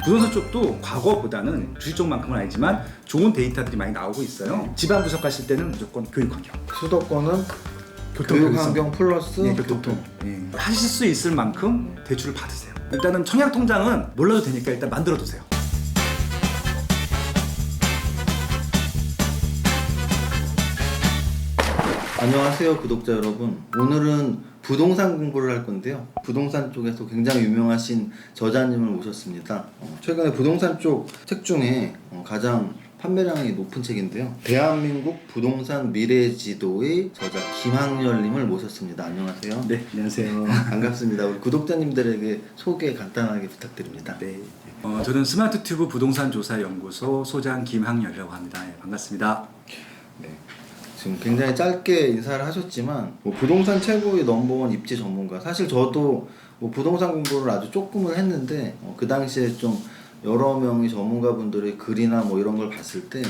부동산 쪽도 과거보다는 주식 쪽만큼은 아니지만 좋은 데이터들이 많이 나오고 있어요. 집안 분석하실 때는 무조건 교육환경. 수도권은 교통 교육환경 플러스 네, 교통. 예. 하실 수 있을 만큼 대출을 받으세요. 일단은 청약통장은 몰라도 되니까 일단 만들어 두세요. 안녕하세요 구독자 여러분. 오늘은 부동산 공부를 할 건데요. 부동산 쪽에서 굉장히 유명하신 저자님을 모셨습니다. 최근에 부동산 쪽 책 중에 가장 판매량이 높은 책인데요. 대한민국 부동산 미래지도의 저자 김학렬님을 모셨습니다. 안녕하세요. 네, 안녕하세요. 반갑습니다. 우리 구독자님들에게 소개 간단하게 부탁드립니다. 네. 저는 스마트튜브 부동산 조사 연구소 소장 김학렬이라고 합니다. 네, 반갑습니다. 네. 지금 굉장히 짧게 인사를 하셨지만 부동산 최고의 넘버원 입지 전문가. 사실 저도 부동산 공부를 아주 조금을 했는데 그 당시에 좀 여러 명의 전문가분들의 글이나 이런 걸 봤을 때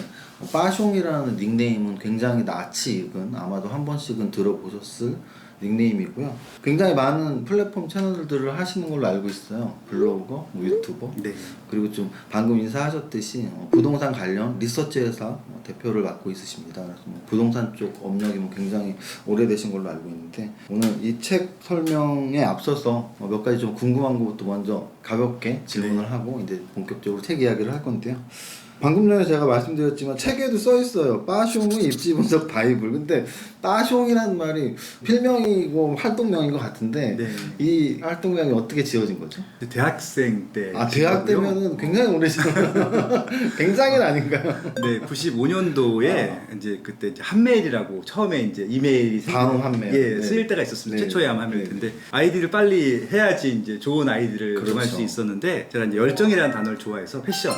빠숑이라는 닉네임은 굉장히 낯이 익은, 아마도 한 번씩은 들어보셨을 닉네임이고요. 굉장히 많은 플랫폼 채널들을 하시는 걸로 알고 있어요. 블로거, 유튜버. 네. 그리고 좀 방금 인사하셨듯이 부동산 관련 리서치 회사 대표를 맡고 있으십니다. 그래서 부동산 쪽 업력이 굉장히 오래되신 걸로 알고 있는데, 오늘 이 책 설명에 앞서서 몇 가지 좀 궁금한 것부터 먼저 가볍게 질문을 하고 이제 본격적으로 책 이야기를 할 건데요. 방금 전에 제가 말씀드렸지만 책에도 써 있어요. 빠숑의 입지 분석 바이블. 근데 빠숑이라는 말이 필명이고 활동명인 것 같은데 네. 이 활동명이 어떻게 지어진 거죠? 대학생 때. 대학 때면은 굉장히 오래전. 굉장히는 아닌가요? 네, 95년도에 이제 그때 이제 한메일이라고 처음에 이제 이메일이 다음 한메일. 예, 네. 쓰일 때가 있었습니다. 네. 최초의 아마 한메일 네. 텐데 아이디를 빨리 해야지 이제 좋은 아이디를 그렇죠. 정할 수 있었는데, 제가 이제 열정이라는 단어를 좋아해서 패션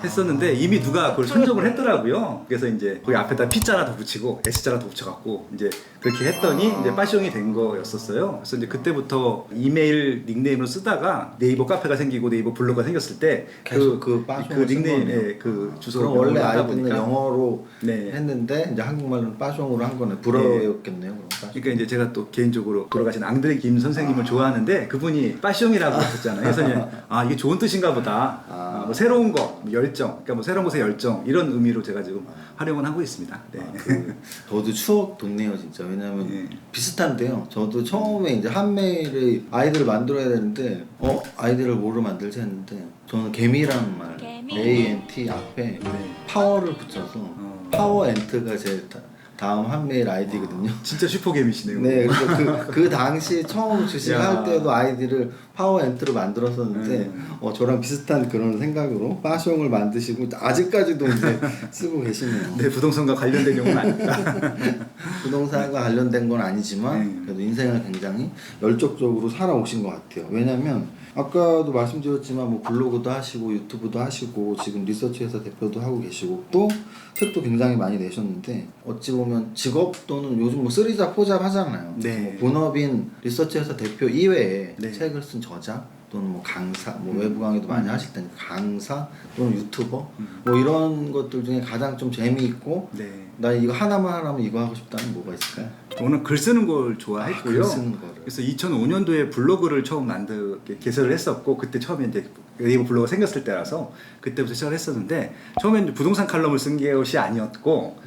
했었는데 이미 누가 그걸 선정을 했더라고요. 그래서 이제 거기 앞에다 P자 하나 더 붙이고 S자 하나 더 붙여갖고 이제 그렇게 했더니 이제 빠숑이 된 거였었어요. 그래서 이제 그때부터 이메일 닉네임으로 쓰다가 네이버 카페가 생기고 네이버 블로그가 생겼을 때 계속 그 빠숑을 쓴 닉네임, 거네요. 예, 그 주소를 그럼 원래 하다 아이디는 보니까. 영어로 네. 했는데 이제 한국말로는 빠숑으로 한 거네. 불어였겠네요. 그럼 빠숑. 그러니까 이제 제가 또 개인적으로 돌아가신 앙드레 김 선생님을 좋아하는데 그분이 빠숑이라고 하셨잖아요. 그래서 이제 이게 좋은 뜻인가 보다. 뭐 새로운 거, 뭐 열정, 그러니까 뭐 새로운 것에 열정, 이런 의미로 제가 지금 활용을 하고 있습니다. 네. 저도 추억 돋네요 진짜. 왜냐면 네. 비슷한데요. 저도 처음에 이제 한메일의 아이디를 만들어야 되는데 아이디를 뭐로 만들지 했는데, 저는 개미라는 말 ANT 앞에 파워를 붙여서 파워 엔트가 제 다음 한메일 아이디거든요. 진짜 슈퍼게임이시네요. 네, 그래서 그 당시 처음 주식할 때도 아이디를 파워 엔트로 만들었었는데 저랑 비슷한 그런 생각으로 빠숑을 만드시고 아직까지도 이제 쓰고 계시네요. 네, 부동산과 관련된 용어는 아닙니다. 부동산과 관련된 건 아니지만 그래도 인생을 굉장히 열정적으로 살아오신 것 같아요. 왜냐면 아까도 말씀드렸지만 블로그도 하시고 유튜브도 하시고 지금 리서치 회사 대표도 하고 계시고 또 책도 굉장히 많이 내셨는데, 어찌 보면 직업 또는 요즘 쓰리잡 포잡 하잖아요. 네. 본업인 리서치 회사 대표 이외에 네. 책을 쓴 저자 또는 강사, 외부 강의도 많이 하실 테니까 강사 또는 유튜버 이런 것들 중에 가장 좀 재미있고 네. 나 이거 하나만 이거 하고 싶다는 뭐가 있을까요? 저는 글 쓰는 걸 좋아했고요. 글 쓰는 거를. 그래서 2005년도에 블로그를 처음 개설을 했었고, 그때 처음에 이제 네이버 블로그가 생겼을 때라서 그때부터 시작을 했었는데, 처음엔 이제 부동산 칼럼을 쓴 것이 아니었고,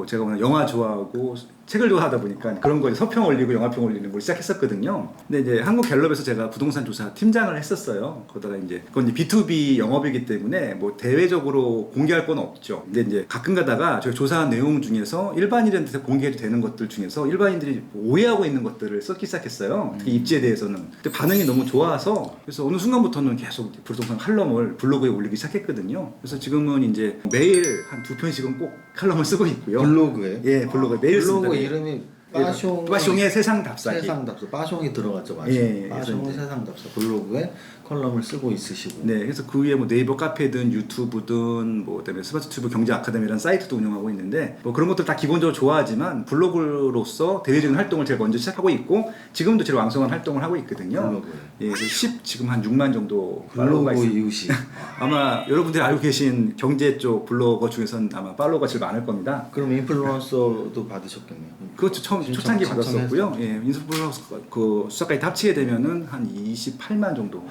제가 오늘 영화 좋아하고 책을 좋아하다 보니까 그런 거 서평 올리고 영화평 올리는 걸 시작했었거든요. 근데 이제 한국갤럽에서 제가 부동산 조사 팀장을 했었어요. 그러다가 이제 그건 이제 B2B 영업이기 때문에 대외적으로 공개할 건 없죠. 근데 이제 가끔 가다가 저희 조사한 내용 중에서 일반인한테 공개해도 되는 것들 중에서 일반인들이 오해하고 있는 것들을 썼기 시작했어요. 특히 입지에 대해서는. 근데 반응이 너무 좋아서 그래서 어느 순간부터는 계속 부동산 칼럼을 블로그에 올리기 시작했거든요. 그래서 지금은 이제 매일 한 2편씩은 꼭 칼럼을 쓰고 있고요. 블로그에? 예, 블로그에 매일 블로그 씁니다. 이름이 빠숑의 세상 답사기. 세상 답사. 빠숑이 들어갔죠, 맞아요. 예, 빠숑의 세상 답사. 블로그에 컬럼을 쓰고 있으시고. 네, 그래서 그 위에 네이버 카페든 유튜브든 그다음에 스마트튜브 경제 아카데미라는 사이트도 운영하고 있는데 그런 것들 다 기본적으로 좋아하지만 블로그로서 대외적인 활동을 제가 먼저 시작하고 있고 지금도 제일 왕성한 활동을 하고 있거든요. 블로그에. 예, 그래서 지금 한 6만 정도 팔로워가 블로그 있습니다. 이웃이. 아마 여러분들이 알고 계신 경제 쪽 블로거 중에서는 아마 팔로워가 제일 많을 겁니다. 그럼 인플루언서도 받으셨겠네요. 그것도 처음 신청, 초창기 신청했어. 받았었고요. 예, 인수불로 그 수사까지 다 합치게 되면은 한 28만 정도.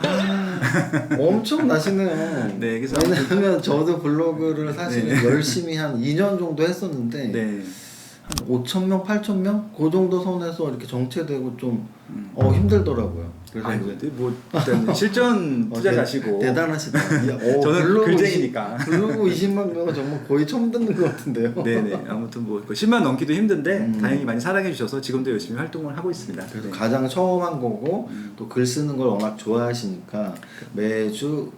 엄청 나시네요. 네, 그래서 왜냐하면 저도 블로그를 사실 네. 열심히 한 2년 정도 했었는데 네. 한 5천 명, 8천 명? 그 정도 선에서 이렇게 정체되고 좀 힘들더라고요. 그래서 아이고, 이제 뭐 일단 실전 투자자시고 대단하시다. 저는 블로그 글쟁이니까. 블로그 20만 명은 정말 거의 처음 듣는 것 같은데요. 네네. 아무튼 뭐 10만 넘기도 힘든데 다행히 많이 사랑해 주셔서 지금도 열심히 활동을 하고 있습니다. 그래서 네. 가장 처음 한 거고 또 글 쓰는 걸 워낙 좋아하시니까 매일 두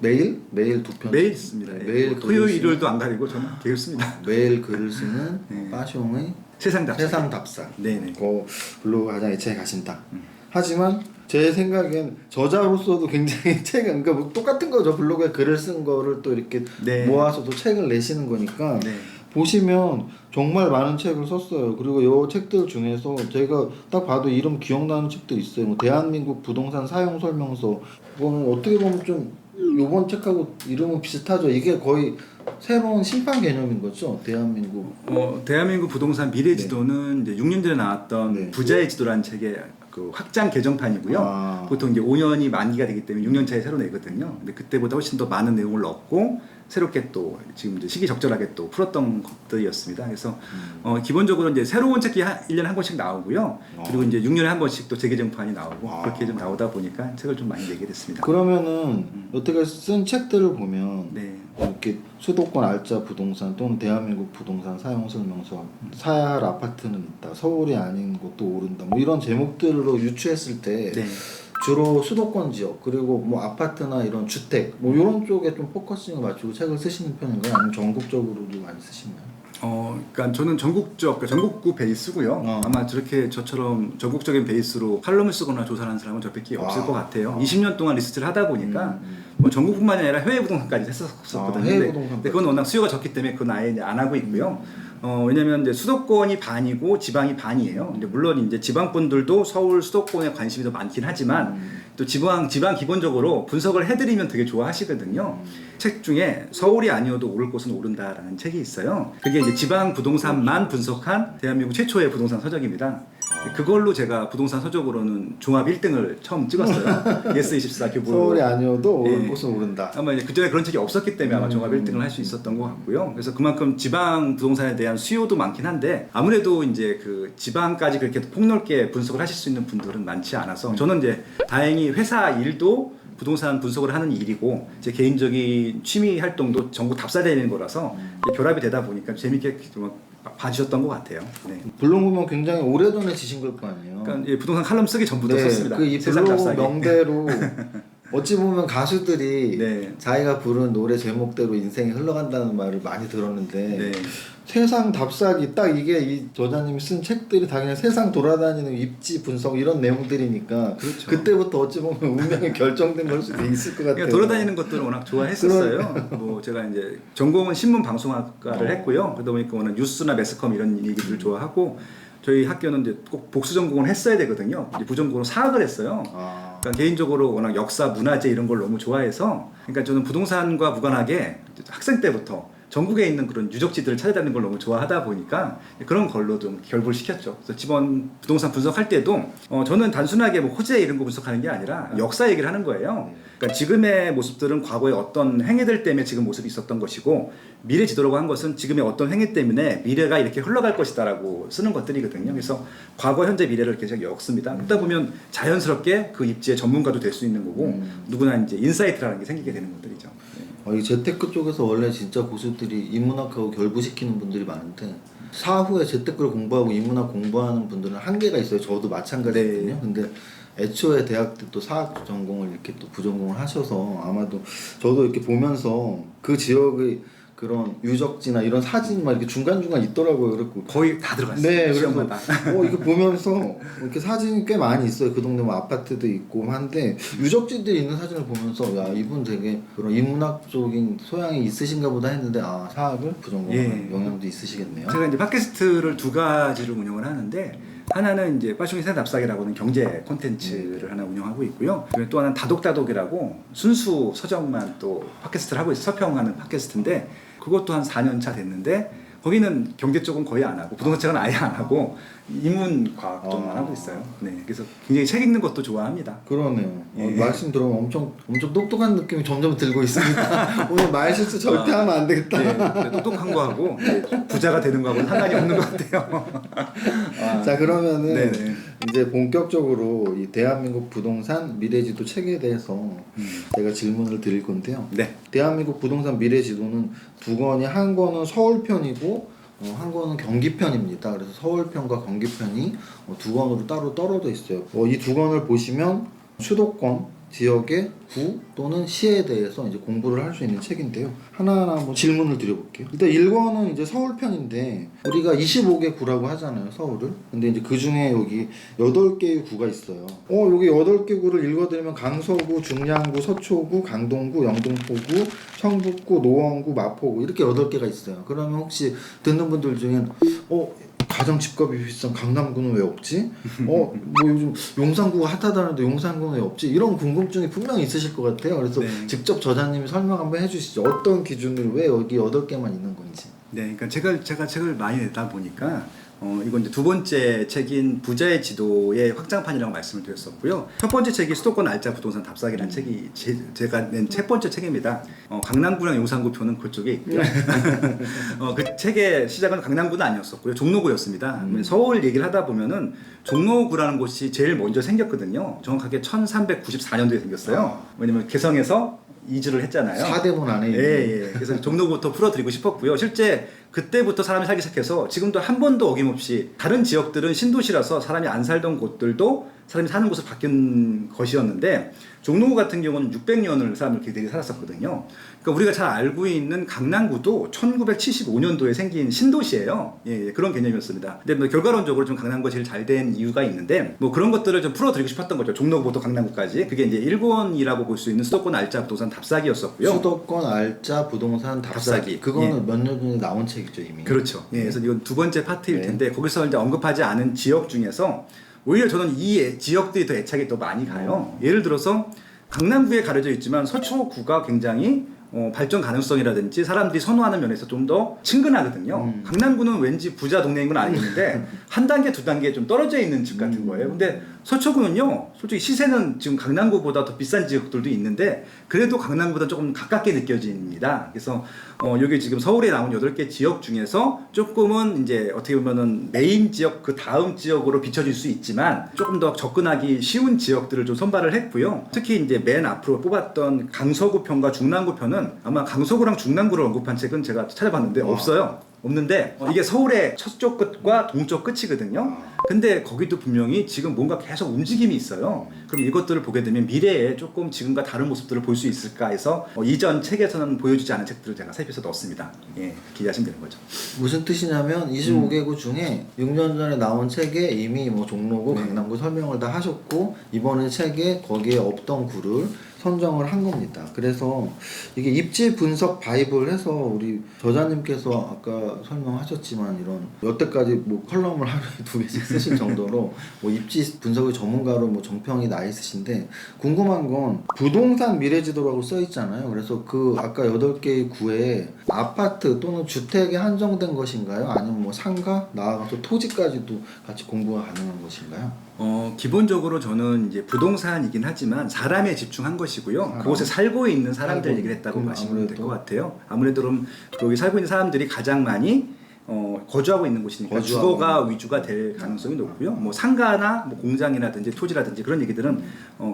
편. 매일 씁니다. 네, 예. 매일 뭐 글을 토요일 쓰는- 일요일도 안 가리고 저는 계속 씁니다. 매일 글을 쓰는 네. 빠숑의 세상 답사. 세상 답사. 네네. 그 블로그 가장 애착이 가신다. 하지만 제 생각엔 저자로서도 굉장히 책은 그러니까 뭐 똑같은 거죠. 블로그에 글을 쓴 거를 또 이렇게 네. 모아서 또 책을 내시는 거니까 네. 보시면 정말 많은 책을 썼어요. 그리고 요 책들 중에서 제가 딱 봐도 이름 기억나는 책도 있어요. 뭐 대한민국 부동산 사용 설명서. 그거는 어떻게 보면 좀 요번 책하고 이름은 비슷하죠. 이게 거의 새로운 심판 개념인 거죠. 대한민국. 대한민국 부동산 미래 지도는 이제 6년 전에 나왔던 네. 부자의 지도라는 책의 그 확장 개정판이고요. 아. 보통 이제 5년이 만기가 되기 때문에 6년 차에 새로 내거든요. 근데 그때보다 훨씬 더 많은 내용을 넣었고 새롭게 또 지금 이제 시기적절하게 또 풀었던 것들이었습니다. 그래서 기본적으로 이제 새로운 책이 1년에 한 권씩 나오고요. 그리고 이제 6년에 한 번씩 또 재개정판이 나오고 그렇게 좀 나오다 보니까 책을 좀 많이 내게 됐습니다. 그러면은 여태까지 쓴 책들을 보면 네. 이렇게 수도권 알짜 부동산 또는 대한민국 부동산 사용 설명서, 사야 할 아파트는 있다, 서울이 아닌 곳도 오른다, 뭐 이런 제목들로 유추했을 때 네. 주로 수도권 지역 그리고 뭐 아파트나 이런 주택 뭐 이런 쪽에 좀 포커싱을 맞추고 책을 쓰시는 편인가요? 아니면 전국적으로도 많이 쓰시나요? 그러니까 저는 전국적, 그러니까 전국구 베이스고요. 아마 저렇게 저처럼 전국적인 베이스로 칼럼을 쓰거나 조사하는 사람은 저밖에 없을 것 같아요. 20년 동안 리서치를 하다 보니까 뭐 전국뿐만이 아니라 해외 부동산까지 했었거든요. 해외 근데 그건 워낙 수요가 적기 때문에 그건 아예 이제 안 하고 있고요. 왜냐면 이제 수도권이 반이고 지방이 반이에요. 근데 물론 이제 지방 분들도 서울 수도권에 관심이 더 많긴 하지만 또 지방 기본적으로 분석을 해드리면 되게 좋아하시거든요. 책 중에 서울이 아니어도 오를 곳은 오른다라는 책이 있어요. 그게 이제 지방 부동산만 분석한 대한민국 최초의 부동산 서적입니다. 그걸로 제가 부동산 서적으로는 종합 1등을 처음 찍었어요. 예스24 교부. 서울이 아니어도 예. 오를 곳은 오른다. 아마 이제 그전에 그런 책이 없었기 때문에 아마 종합 1등을 할 수 있었던 것 같고요. 그래서 그만큼 지방 부동산에 대한 수요도 많긴 한데 아무래도 이제 그 지방까지 그렇게 폭넓게 분석을 하실 수 있는 분들은 많지 않아서 저는 이제 다행히 회사 일도 부동산 분석을 하는 일이고 제 개인적인 취미 활동도 전부 답사되는 거라서 결합이 되다 보니까 재밌게 좀 봐주셨던 것 같아요. 네. 블로그 보면 굉장히 오래전에 지신 걸 거 아니에요. 그러니까 예, 부동산 칼럼 쓰기 전부터 썼습니다. 이 세상 블로그 답사기. 명대로 어찌 보면 가수들이 네. 자기가 부른 노래 제목대로 인생이 흘러간다는 말을 많이 들었는데 네. 세상 답사기 딱 이게 이 저자님이 쓴 책들이 다 그냥 세상 돌아다니는 입지 분석 이런 내용들이니까 그렇죠. 그때부터 어찌 보면 운명이 결정된 걸 수도 있을 것 같아요. 그러니까 돌아다니는 것들을 워낙 좋아했었어요. 뭐 제가 이제 전공은 신문 방송학과를 했고요. 그러다 보니까 오늘 뉴스나 매스컴 이런 얘기들을 좋아하고 저희 학교는 이제 꼭 복수 전공을 했어야 되거든요. 이제 부전공으로 사학을 했어요. 그러니까 개인적으로 워낙 역사, 문화재 이런 걸 너무 좋아해서 그러니까 저는 부동산과 무관하게 학생 때부터 전국에 있는 그런 유적지들을 찾아다니는 걸 너무 좋아하다 보니까 그런 걸로 좀 결부를 시켰죠. 그래서 지번 부동산 분석할 때도 저는 단순하게 뭐 호재 이런 거 분석하는 게 아니라 역사 얘기를 하는 거예요. 그러니까 지금의 모습들은 과거의 어떤 행위들 때문에 지금 모습이 있었던 것이고 미래 지도라고 한 것은 지금의 어떤 행위 때문에 미래가 이렇게 흘러갈 것이다라고 쓰는 것들이거든요. 그래서 과거, 현재, 미래를 계속 엮습니다. 그러다 보면 자연스럽게 그 입지의 전문가도 될 수 있는 거고 누구나 이제 인사이트라는 게 생기게 되는 것들이죠. 네. 이 재테크 쪽에서 원래 진짜 고수들이 인문학하고 결부시키는 분들이 많은데 사후에 재테크를 공부하고 인문학 공부하는 분들은 한계가 있어요. 저도 마찬가지거든요. 네. 근데 애초에 대학 때 또 사학 전공을 이렇게 또 부전공을 하셔서 아마도 저도 이렇게 보면서 그 지역의 그런 유적지나 이런 사진만 이렇게 중간중간 있더라고요. 그래고 거의 다 들어갔어요. 네, 시험마다. 이거 보면서 이렇게 사진이 꽤 많이 있어요. 그 동네 뭐 아파트도 있고 한데 유적지들이 있는 사진을 보면서 야 이분 되게 그런 인문학적인 소양이 있으신가 보다 했는데 사학을 부전공하는 영향도 있으시겠네요. 제가 이제 팟캐스트를 두 가지를 운영을 하는데 하나는 이제 빠숑이 세상 답사기라고 하는 경제 콘텐츠를 하나 운영하고 있고요. 그리고 또 하나는 다독다독이라고 순수 서적만 또 팟캐스트를 하고 있어요. 서평하는 팟캐스트인데 그것도 한 4년 차 됐는데 거기는 경제 쪽은 거의 안 하고 부동산 책은 아예 안 하고 인문과학 쪽만 하고 있어요. 네, 그래서 굉장히 책 읽는 것도 좋아합니다. 그러네요. 예. 말씀 들어보면 엄청 똑똑한 느낌이 점점 들고 있습니다. 오늘 말 실수 절대 하면 안 되겠다. 네, 똑똑한 거 하고 부자가 되는 거하고는 상관이 없는 것 같아요. 자, 그러면은 네네. 이제 본격적으로 이 대한민국 부동산 미래지도 책에 대해서 제가 질문을 드릴 건데요. 네. 대한민국 부동산 미래지도는 두 권이, 한 권은 서울편이고 한 권은 경기편입니다. 그래서 서울편과 경기편이 두 권으로 따로 떨어져 있어요. 이 두 권을 보시면 수도권 지역의 구 또는 시에 대해서 이제 공부를 할 수 있는 책인데요. 하나하나 한번 질문을 드려볼게요. 일단 1권은 이제 서울편인데 우리가 25개 구라고 하잖아요, 서울을. 근데 이제 그 중에 여기 8개의 구가 있어요. 여기 8개 구를 읽어드리면 강서구, 중량구, 서초구, 강동구, 영등포구, 청북구, 노원구, 마포구 이렇게 8개가 있어요. 그러면 혹시 듣는 분들 중엔 가장 집값이 비싼 강남구는 왜 없지? 뭐 요즘 용산구가 핫하다는데 용산구는 왜 없지? 이런 궁금증이 분명히 있으실 것 같아요. 그래서 네. 직접 저자님이 설명 한번 해주시죠. 어떤 기준으로 왜 여기 8개만 있는 건지. 네, 그러니까 제가 책을 많이 내다 보니까 이건 이제 두 번째 책인 부자의 지도의 확장판이라고 말씀을 드렸었고요. 첫 번째 책이 수도권 알짜 부동산 답사기라는 책이 제가 낸 첫 번째 책입니다. 강남구랑 용산구 표는 그쪽에 있고요. 그 책의 시작은 강남구는 아니었었고요. 종로구였습니다. 서울 얘기를 하다 보면은 종로구라는 곳이 제일 먼저 생겼거든요. 정확하게 1394년도에 생겼어요. 왜냐면 개성에서 이주를 했잖아요. 사대문 안에 있는. 예. 그래서 종로부터 풀어드리고 싶었고요. 실제 그때부터 사람이 살기 시작해서 지금도 한 번도 어김없이 다른 지역들은 신도시라서 사람이 안 살던 곳들도 사람이 사는 곳으로 바뀐 것이었는데 종로구 같은 경우는 600년을 사람들끼리 살았었거든요. 그러니까 우리가 잘 알고 있는 강남구도 1975년도에 생긴 신도시예요. 예, 그런 개념이었습니다. 근데 뭐 결과론적으로 좀 강남구가 제일 잘 된 이유가 있는데 뭐 그런 것들을 좀 풀어드리고 싶었던 거죠. 종로구부터 강남구까지. 그게 이제 1권이라고 볼 수 있는 수도권 알짜 부동산 답사기였었고요. 수도권 알짜 부동산 답사기. 그거는 예. 몇 년 전에 나온 책이죠, 이미. 그렇죠. 예, 그래서 이건 두 번째 파트일 네. 텐데 거기서 이제 언급하지 않은 지역 중에서 오히려 저는 이 지역들이 더 애착이 더 많이 가요. 예를 들어서 강남구에 가려져 있지만 서초구가 굉장히 발전 가능성이라든지 사람들이 선호하는 면에서 좀 더 친근하거든요. 강남구는 왠지 부자 동네인 건 알겠는데 한 단계 두 단계 좀 떨어져 있는 집 같은 거예요. 근데 서초구는요, 솔직히 시세는 지금 강남구보다 더 비싼 지역들도 있는데 그래도 강남구보다 조금 가깝게 느껴집니다. 그래서 여기 지금 서울에 나온 8개 지역 중에서 조금은 이제 어떻게 보면은 메인 지역 그 다음 지역으로 비춰질 수 있지만 조금 더 접근하기 쉬운 지역들을 좀 선발을 했고요. 특히 이제 맨 앞으로 뽑았던 강서구 편과 중랑구 편은 아마 강서구랑 중랑구를 언급한 책은 제가 찾아봤는데 없어요. 없는데 이게 서울의 서쪽 끝과 동쪽 끝이거든요. 근데 거기도 분명히 지금 뭔가 계속 움직임이 있어요. 그럼 이것들을 보게 되면 미래에 조금 지금과 다른 모습들을 볼 수 있을까 해서 이전 책에서는 보여주지 않은 책들을 제가 살펴서 넣었습니다. 예, 기대하시면 되는 거죠. 무슨 뜻이냐면 25개구 중에 6년 전에 나온 책에 이미 뭐 종로구, 강남구 설명을 다 하셨고 이번에 책에 거기에 없던 구를 선정을 한 겁니다. 그래서 이게 입지 분석 바이블 해서 우리 저자님께서 아까 설명하셨지만 이런 여태까지 뭐 컬럼을 하루에 2개씩 쓰신 정도로 뭐 입지 분석의 전문가로 뭐 정평이 나 있으신데 궁금한 건 부동산 미래지도라고 써 있잖아요. 그래서 그 아까 8개의 구에 아파트 또는 주택에 한정된 것인가요? 아니면 뭐 상가, 나아가서 토지까지도 같이 공부가 가능한 것인가요? 기본적으로 저는 이제 부동산이긴 하지만 사람에 집중한 것이고요. 그곳에 살고 있는 사람들 얘기를 했다고 보시면 될 것 같아요. 아무래도 그럼 여기 살고 있는 사람들이 가장 많이 거주하고 있는 곳이니까 주거가 위주가 될 가능성이 높고요. 뭐 상가나 뭐 공장이라든지 토지라든지 그런 얘기들은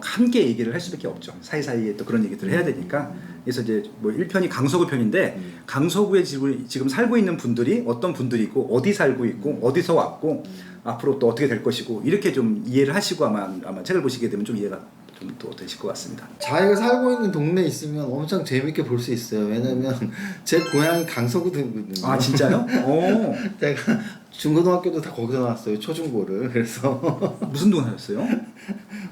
함께 얘기를 할 수밖에 없죠. 사이사이에 또 그런 얘기들을 해야 되니까. 그래서 이제 뭐 1편이 강서구 편인데 강서구에 지금 살고 있는 분들이 어떤 분들이고 어디 살고 있고 어디서 왔고 앞으로 또 어떻게 될 것이고 이렇게 좀 이해를 하시고 아마 책을 보시게 되면 좀 이해가 좀 더 되실 것 같습니다. 자기가 살고 있는 동네에 있으면 엄청 재밌게 볼 수 있어요. 왜냐면 제 고향이 강서구거든요. 아 진짜요? 오. 제가 중고등학교도 다 거기서 나왔어요. 초중고를. 그래서 무슨 동 하셨어요?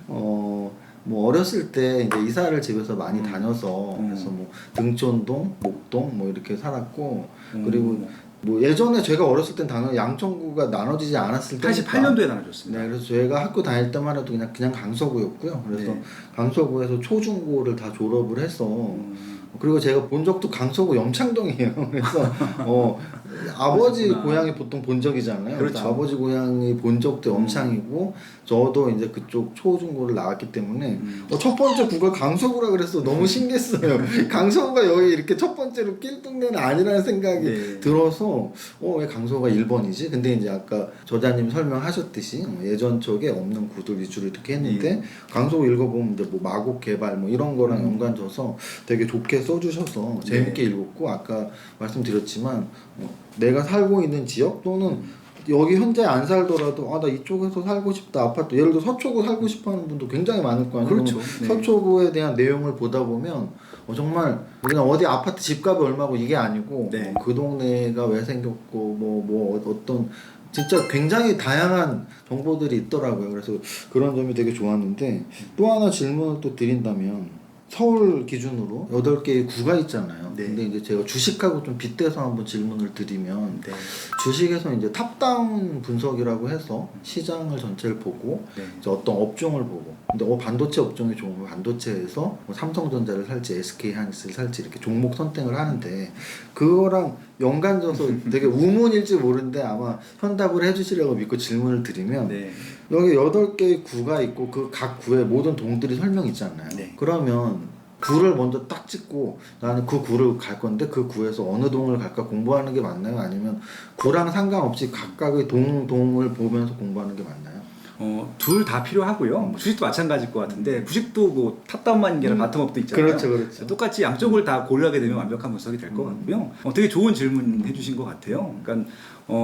뭐 어렸을 때 이제 이사를 집에서 많이 다녀서 그래서 뭐 등촌동, 목동 뭐 이렇게 살았고 그리고 뭐 예전에 제가 어렸을 땐 당연히 양천구가 나눠지지 않았을 때 88년도에 나눠졌습니다. 네, 그래서 제가 학교 다닐 때만 해도 그냥 강서구였고요. 그래서 강서구에서 초중고를 다 졸업을 해서 그리고 제가 본 적도 강서구 염창동이에요. 그래서 아버지 그러셨구나. 고향이 보통 본적이잖아요. 그렇죠. 그래서 아버지 고향이 본적도 엄창이고 저도 이제 그쪽 초중고를 나왔기 때문에 첫 번째 구가 강서구라 그래서 너무 신기했어요. 강서구가 여기 이렇게 첫 번째로 낄 동네는 아니라는 생각이 네. 들어서 왜 강서구가 1번이지? 근데 이제 아까 저자님 설명하셨듯이 예전 쪽에 없는 구들 위주로 이렇게 했는데 강서구 읽어보면 이제 뭐 마곡 개발 뭐 이런 거랑 연관져서 되게 좋게 써주셔서 재밌게 읽었고 아까 말씀드렸지만 내가 살고 있는 지역 또는 여기 현재 안 살더라도 나 이쪽에서 살고 싶다 아파트 예를 들어 서초구 살고 싶어하는 분도 굉장히 많을 거 아니에요. 그렇죠. 네. 서초구에 대한 내용을 보다 보면 정말 그냥 어디 아파트 집값이 얼마고 이게 아니고 네. 그 동네가 왜 생겼고 뭐 어떤 진짜 굉장히 다양한 정보들이 있더라고요. 그래서 그런 점이 되게 좋았는데 또 하나 질문을 또 드린다면 서울 기준으로 8개의 구가 있잖아요. 네. 근데 이제 제가 주식하고 좀 빗대서 한번 질문을 드리면 네. 주식에서 이제 탑다운 분석이라고 해서 시장을 전체를 보고 네. 이제 어떤 업종을 보고 근데 반도체 업종이 좋으면 반도체에서 뭐 삼성전자를 살지 SK하이닉스를 살지 이렇게 종목 선택을 하는데 그거랑 연관져서 되게 우문일지 모르는데 아마 현답을 해주시려고 믿고 질문을 드리면 네. 여기 8개의 구가 있고 그 각 구의 모든 동들이 설명이 있잖아요. 네. 그러면 구를 먼저 딱 찍고 나는 그 구를 갈 건데 그 구에서 어느 동을 갈까 공부하는 게 맞나요? 아니면 구랑 상관없이 각각의 동을 보면서 공부하는 게 맞나요? 둘 다 필요하고요. 뭐 주식도 마찬가지일 것 같은데 주식도 뭐 탑다운만 게 아니라 바텀업도 있잖아요. 그렇죠. 똑같이 양쪽을 다 고려하게 되면 완벽한 분석이 될 것 같고요. 되게 좋은 질문 해주신 것 같아요. 그러니까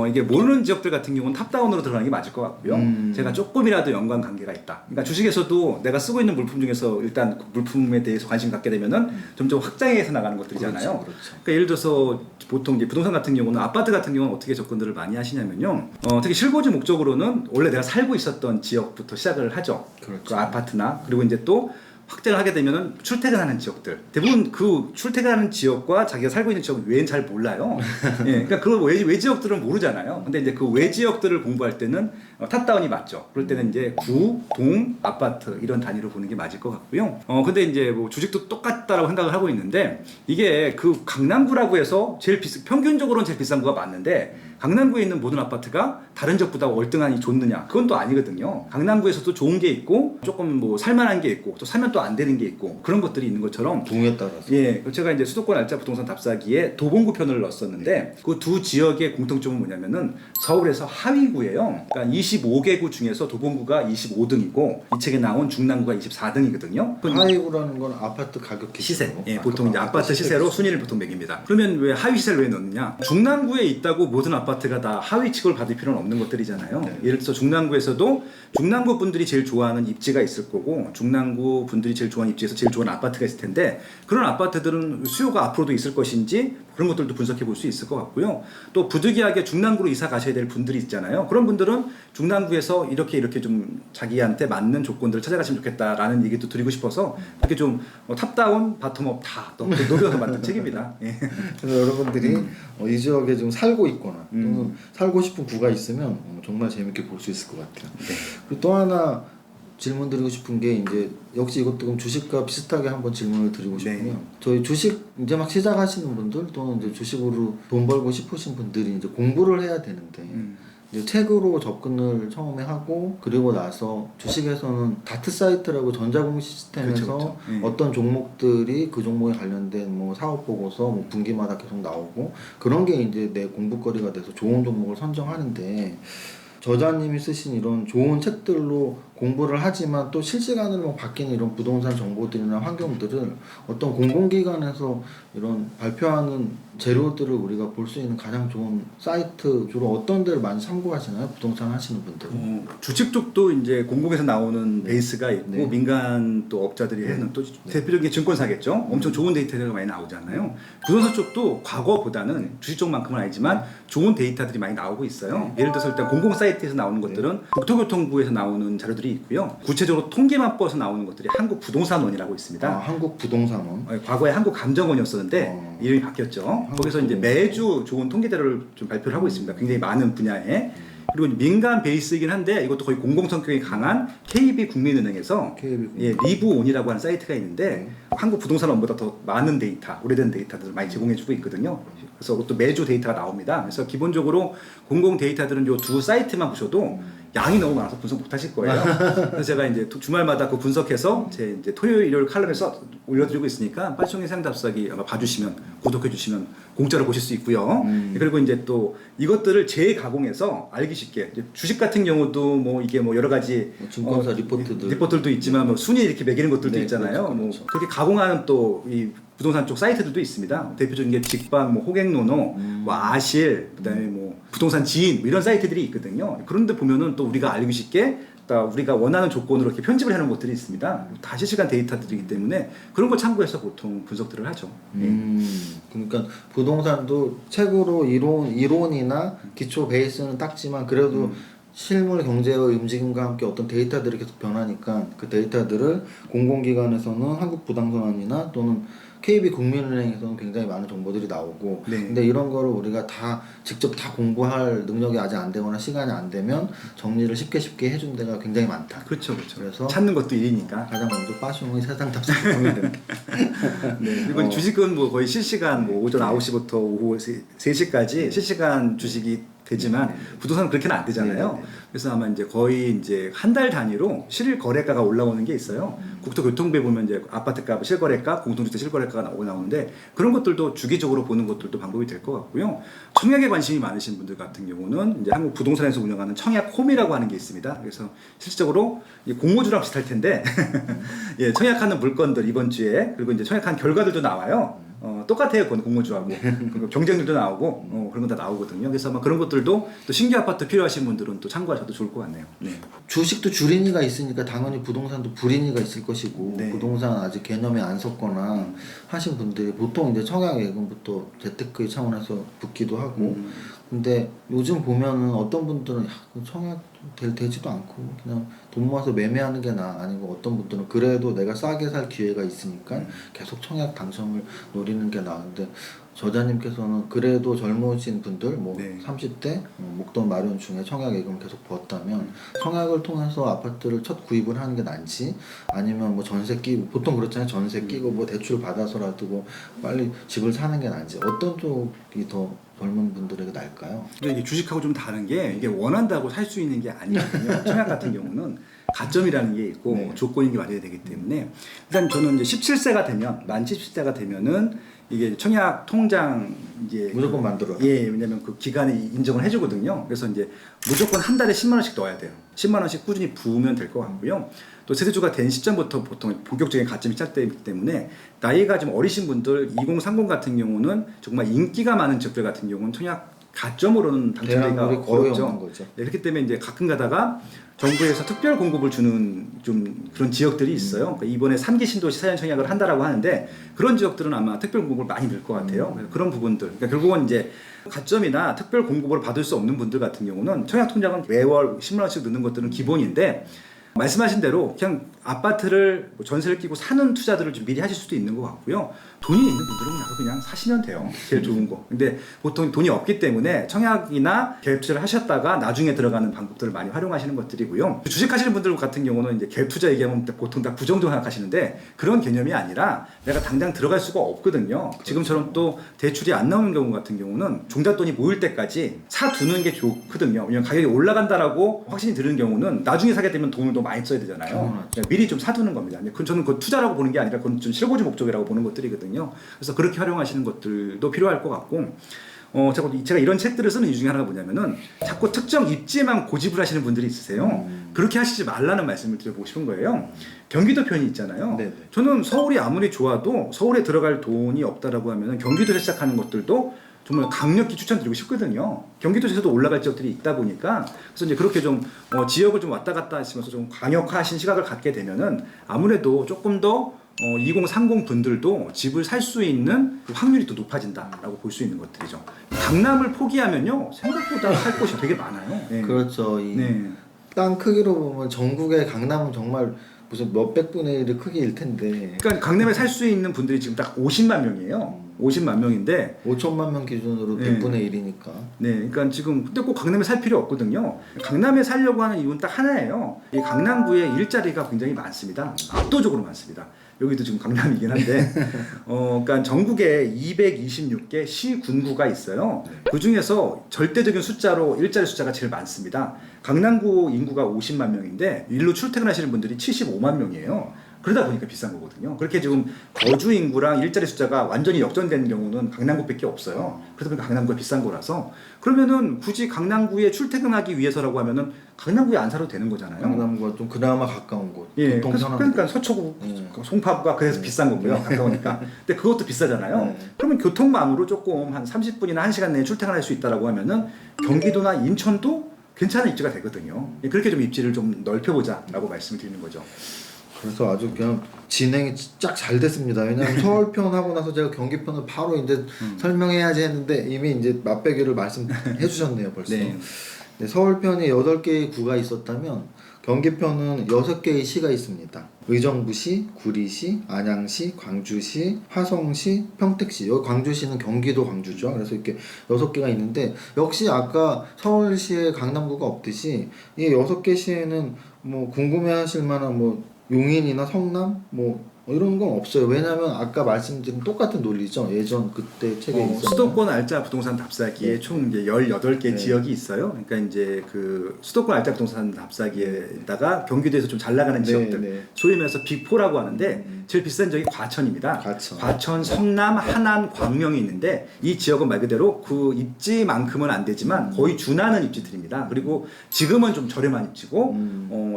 이게 모르는 지역들 같은 경우는 탑다운으로 들어가는 게 맞을 것 같고요. 제가 조금이라도 연관 관계가 있다. 그러니까 주식에서도 내가 쓰고 있는 물품 중에서 일단 그 물품에 대해서 관심 갖게 되면은 점점 확장해서 나가는 것들이잖아요. 그렇죠. 그러니까 예를 들어서 보통 이제 부동산 같은 경우는 아파트 같은 경우는 어떻게 접근들을 많이 하시냐면요. 특히 실거주 목적으로는 원래 내가 살고 있었던 지역부터 시작을 하죠. 그렇죠. 그 아파트나 그리고 이제 또 확장을 하게 되면은 출퇴근하는 지역들 대부분 그 출퇴근하는 지역과 자기가 살고 있는 지역 외엔 잘 몰라요. 예, 그러니까 그 외 지역들은 모르잖아요. 근데 이제 그 외 지역들을 공부할 때는 탑다운이 맞죠. 그럴 때는 이제 구, 동, 아파트 이런 단위로 보는 게 맞을 것 같고요. 근데 이제 뭐 주식도 똑같다라고 생각을 하고 있는데 이게 그 강남구라고 해서 평균적으로는 제일 비싼 구가 맞는데 강남구에 있는 모든 아파트가 다른 지역보다 월등하니 좋느냐? 그건 또 아니거든요. 강남구에서도 좋은 게 있고 조금 뭐 살만한 게 있고 또 사면 또 안 되는 게 있고 그런 것들이 있는 것처럼 동에 따라서 예, 제가 이제 수도권 알짜 부동산 답사기에 도봉구 편을 넣었었는데 그 두 지역의 공통점은 뭐냐면은 서울에서 하위구예요. 그러니까 25개구 중에서 도봉구가 25등이고 이 책에 나온 중랑구가 24등이거든요. 하위구라는 건 아파트 가격 시세. 기준으로? 예, 보통 이제 아파트 시세로 순위를 보통 매깁니다. 그러면 왜 하위 시세를 왜 넣느냐? 중랑구에 있다고 모든 아파트가 다 하위 취급을 받을 필요는 없는 것들이잖아요. 네. 예를 들어서 중랑구에서도 중랑구 분들이 제일 좋아하는 입지가 있을 거고 중랑구 분들이 제일 좋아하는 입지에서 제일 좋아하는 아파트가 있을 텐데 그런 아파트들은 수요가 앞으로도 있을 것인지 그런 것들도 분석해 볼 수 있을 것 같고요. 또 부득이하게 중랑구로 이사 가셔야 될 분들이 있잖아요. 그런 분들은 중랑구에서 이렇게 좀 자기한테 맞는 조건들을 찾아가시면 좋겠다라는 얘기도 드리고 싶어서 이렇게 좀 탑다운, 바텀업 다 녹여서 만든 책입니다. 예. 그래서 여러분들이 이 지역에 좀 살고 있거나 또는 살고 싶은 구가 있으면 정말 재밌게 볼 수 있을 것 같아요. 네. 그리고 또 하나 질문 드리고 싶은 게 이제 역시 이것도 그럼 주식과 비슷하게 한번 질문을 드리고 싶고요. 네. 저희 주식 이제 막 시작하시는 분들 또는 이제 주식으로 돈 벌고 싶으신 분들이 이제 공부를 해야 되는데 이제 책으로 접근을 처음에 하고 그리고 나서 주식에서는 다트 사이트라고 전자공시 시스템에서 그렇죠. 어떤 종목들이 그 종목에 관련된 뭐 사업 보고서 뭐 분기마다 계속 나오고 그런 게 이제 내 공부거리가 돼서 좋은 종목을 선정하는데 저자님이 쓰신 이런 좋은 책들로 공부를 하지만 또 실시간으로 바뀌는 이런 부동산 정보들이나 환경들을 어떤 공공기관에서 이런 발표하는 재료들을 우리가 볼 수 있는 가장 좋은 사이트 주로 어떤 데를 많이 참고하시나요? 부동산 하시는 분들은? 주식 쪽도 이제 공공에서 나오는 베이스가 있고 네. 민간 또 업자들이 하는 또 대표적인 게 증권사겠죠. 엄청 좋은 데이터가 많이 나오잖아요. 부동산 쪽도 과거보다는 주식 쪽만큼은 아니지만 좋은 데이터들이 많이 나오고 있어요. 예를 들어서 일단 공공 사이트에서 나오는 것들은 국토교통부에서 나오는 자료들이 있고요. 구체적으로 통계만 뻗어서 나오는 것들이 한국부동산원이라고 있습니다. 한국부동산원. 과거에 한국감정원이었었는데 이름이 바뀌었죠. 거기서 이제 매주 좋은 통계 자료를 좀 발표를 하고 있습니다. 굉장히 많은 분야에. 그리고 민간 베이스이긴 한데 이것도 거의 공공 성격이 강한 KB국민은행에서 리브온이라고 하는 사이트가 있는데 한국 부동산원보다 더 많은 데이터, 오래된 데이터들을 많이 제공해주고 있거든요. 그래서 그것도 매주 데이터가 나옵니다. 그래서 기본적으로 공공 데이터들은 요 두 사이트만 보셔도 양이 너무 많아서 분석 못 하실 거예요. 그래서 제가 이제 주말마다 그 분석해서 제 이제 토요일, 일요일 칼럼에서 올려드리고 있으니까 빠숑의 상담수사기 아마 봐주시면, 구독해주시면 공짜로 보실 수 있고요. 그리고 이제 또 이것들을 재가공해서 알기 쉽게 주식 같은 경우도 뭐 이게 뭐 여러 가지 증권사 리포트들도 있지만 뭐 순위 이렇게 매기는 것들도 있잖아요. 그렇죠. 뭐 그렇게 가공하는 또 이 부동산 쪽 사이트들도 있습니다. 대표적인 게 직방, 뭐 호갱노노, 뭐 아실, 그다음에 뭐 부동산 지인 뭐 이런 사이트들이 있거든요. 그런데 보면은 또 우리가 알기 쉽게 우리가 원하는 조건으로 이렇게 편집을 해놓은 것들이 있습니다. 다 실시간 데이터들이기 때문에 그런 걸 참고해서 보통 분석들을 하죠. 그러니까 부동산도 책으로 이론이나 기초 베이스는 닦지만 그래도 실물 경제의 움직임과 함께 어떤 데이터들이 계속 변하니까 그 데이터들을 공공기관에서는 한국부동산원이나 또는 KB국민은행에서는 굉장히 많은 정보들이 나오고 근데 이런 거를 우리가 다 직접 다 공부할 능력이 아직 안 되거나 시간이 안 되면 정리를 쉽게 해준 데가 굉장히 많다. 그렇죠. 그래서 찾는 것도 일이니까 가장 먼저 빠숑의 세상 탑승을 하면 됩니다. 그리고 주식은 뭐 거의 실시간 뭐 오전 9시부터 오후 3시까지 실시간 주식이 되지만 부동산은 그렇게는 안 되잖아요. 그래서 아마 이제 거의 이제 한 달 단위로 실거래가가 올라오는 게 있어요. 국토교통부에 보면 이제 아파트값 실거래가, 공동주택 실거래가가 나오는데 그런 것들도 주기적으로 보는 것들도 방법이 될 것 같고요. 청약에 관심이 많으신 분들 같은 경우는 이제 한국 부동산에서 운영하는 청약홈이라고 하는 게 있습니다. 그래서 실질적으로 공모주랑 비슷할 텐데 예, 청약하는 물건들 이번 주에 그리고 이제 청약한 결과들도 나와요. 똑같아요. 그건 공모주하고 경쟁률도 나오고 그런 거 다 나오거든요. 그래서 아마 그런 것들도 또 신규 아파트 필요하신 분들은 또 참고하셔도 좋을 것 같네요. 주식도 주린이가 있으니까 당연히 부동산도 불린이가 있을 것이고 부동산 아직 개념이 안 섰거나 하신 분들이 보통 이제 청약 예금부터 재테크 차원에서 붙기도 하고 근데 요즘 보면은 어떤 분들은 청약 되지도 않고 그냥 돈 모아서 매매하는 게 나아 아니고 어떤 분들은 그래도 내가 싸게 살 기회가 있으니까 계속 청약 당첨을 노리는 게 나은데 저자님께서는 그래도 젊으신 분들 뭐 30대 목돈 마련 중에 청약 예금을 계속 부었다면 청약을 통해서 아파트를 첫 구입을 하는 게 난지 아니면 뭐 전세 끼고 보통 그렇잖아요. 전세 끼고 뭐 대출 받아서라도 뭐 빨리 집을 사는 게 난지 어떤 쪽이 더 젊은 분들에게 나을까요? 근데 이게 주식하고 좀 다른 게 이게 원한다고 살 수 있는 게 아니거든요. 청약 같은 경우는 가점이라는 게 있고 조건이 맞아야 되기 때문에 일단 저는 이제 17세가 되면 만 17세가 되면은 이게 청약 통장 이제 무조건 만들어요. 왜냐면 그 기간에 인정을 해주거든요. 그래서 이제 무조건 한 달에 10만 원씩 넣어야 돼요. 10만 원씩 꾸준히 부으면 될 것 같고요. 또 세대주가 된 시점부터 보통 본격적인 가점이 시작되기 때문에 나이가 좀 어리신 분들 2030 같은 경우는 정말 인기가 많은 지역들 같은 경우는 청약 가점으로는 당첨되기가 어렵죠. 그렇기 때문에 이제 가끔 가다가 정부에서 특별 공급을 주는 좀 그런 지역들이 있어요. 그러니까 이번에 3기 신도시 사전 청약을 한다라고 하는데 그런 지역들은 아마 특별 공급을 많이 넣을 것 같아요. 그런 부분들. 그러니까 결국은 이제 가점이나 특별 공급을 받을 수 없는 분들 같은 경우는 청약 통장은 매월 10만 원씩 넣는 것들은 기본인데 말씀하신 대로 그냥 아파트를 전세를 끼고 사는 투자들을 좀 미리 하실 수도 있는 것 같고요. 돈이 있는 분들은 그냥 사시면 돼요. 제일 좋은 거. 근데 보통 돈이 없기 때문에 청약이나 갭 투자를 하셨다가 나중에 들어가는 방법들을 많이 활용하시는 것들이고요. 주식하시는 분들 같은 경우는 이제 갭 투자 얘기하면 보통 다 부정적으로 생각하시는데 그런 개념이 아니라 내가 당장 들어갈 수가 없거든요. 지금처럼 또 대출이 안 나오는 경우 같은 경우는 종잣돈이 모일 때까지 사두는 게 좋거든요. 왜냐면 가격이 올라간다라고 확신이 드는 경우는 나중에 사게 되면 돈을 더 많이 써야 되잖아요. 미리 좀 사두는 겁니다. 저는 그 투자라고 보는 게 아니라 그건 좀 실거주 목적이라고 보는 것들이거든요. 그래서 그렇게 활용하시는 것들도 필요할 것 같고 제가 이런 책들을 쓰는 이유 중에 하나가 뭐냐면은 자꾸 특정 입지에만 고집을 하시는 분들이 있으세요. 그렇게 하시지 말라는 말씀을 드려보고 싶은 거예요. 경기도 편이 있잖아요. 저는 서울이 아무리 좋아도 서울에 들어갈 돈이 없다라고 하면은 경기도에서 시작하는 것들도 정말 강력히 추천드리고 싶거든요. 경기도에서도 올라갈 지역들이 있다 보니까 그래서 이제 그렇게 좀 지역을 좀 왔다 갔다 하시면서 좀 강력하신 시각을 갖게 되면은 아무래도 조금 더 2030 분들도 집을 살 수 있는 확률이 또 높아진다라고 볼 수 있는 것들이죠. 강남을 포기하면요 생각보다 살 곳이 되게 많아요. 그렇죠. 땅 크기로 보면 전국의 강남은 정말 무슨 몇백 분의 1의 크기일 텐데. 그러니까 강남에 살 수 있는 분들이 지금 딱 50만 명이에요. 50만 명인데 5천만 명 기준으로 네. 100분의 1이니까. 네, 그러니까 지금 근데 꼭 강남에 살 필요 없거든요. 강남에 살려고 하는 이유는 딱 하나예요. 이 강남구에 일자리가 굉장히 많습니다. 압도적으로 많습니다. 여기도 지금 강남이긴 한데, 그러니까 전국에 226개 시 군구가 있어요. 그 중에서 절대적인 숫자로 일자리 숫자가 제일 많습니다. 강남구 인구가 50만 명인데 일로 출퇴근하시는 분들이 75만 명이에요. 그러다 보니까 비싼 거거든요. 그렇게 지금 거주 인구랑 일자리 숫자가 완전히 역전되는 경우는 강남구밖에 없어요. 그러다 보니까 강남구가 비싼 거라서 그러면은 굳이 강남구에 출퇴근하기 위해서라고 하면은 강남구에 안 살아도 되는 거잖아요. 강남과 좀 그나마 가까운 곳. 예, 교통 편한 그러니까 곳. 서초구, 네. 송파구가 그래서 네. 비싼 거고요. 네. 가까우니까. 근데 그것도 비싸잖아요. 네. 그러면 교통망으로 조금 한 30분이나 1시간 내에 출퇴근할 수 있다라고 하면은 경기도나 인천도 괜찮은 입지가 되거든요. 예, 그렇게 좀 입지를 좀 넓혀보자라고 말씀을 드리는 거죠. 그래서 아주 그냥 진행이 쫙 잘 됐습니다. 왜냐하면 서울편 하고 나서 제가 경기편을 바로 이제 설명해야지 했는데 이미 이제 맛배기를 말씀해 주셨네요, 벌써. 네. 네, 서울편이 8개의 구가 있었다면 경기편은 6개의 시가 있습니다. 의정부시, 구리시, 안양시, 광주시, 화성시, 평택시. 여기 광주시는 경기도 광주죠. 그래서 이렇게 6개가 있는데 역시 아까 서울시에 강남구가 없듯이 이 6개 시에는 뭐 궁금해하실 만한 뭐 용인이나 성남 뭐 이런 건 없어요. 왜냐하면 아까 말씀드린 똑같은 논리죠. 예전 그때 책에 있었던 수도권 알짜 부동산 답사기에 네. 총 이제 18개 네. 지역이 있어요. 그러니까 이제 그 수도권 알짜 부동산 답사기에다가 경기도에서 좀 잘 나가는 네, 지역들, 네. 소위 말해서 빅4라고 하는데 제일 비싼 지역이 과천입니다. 과천. 성남, 하남, 광명이 있는데 이 지역은 말 그대로 그 입지만큼은 안 되지만 거의 준하는 입지들입니다. 그리고 지금은 좀 저렴한 입지고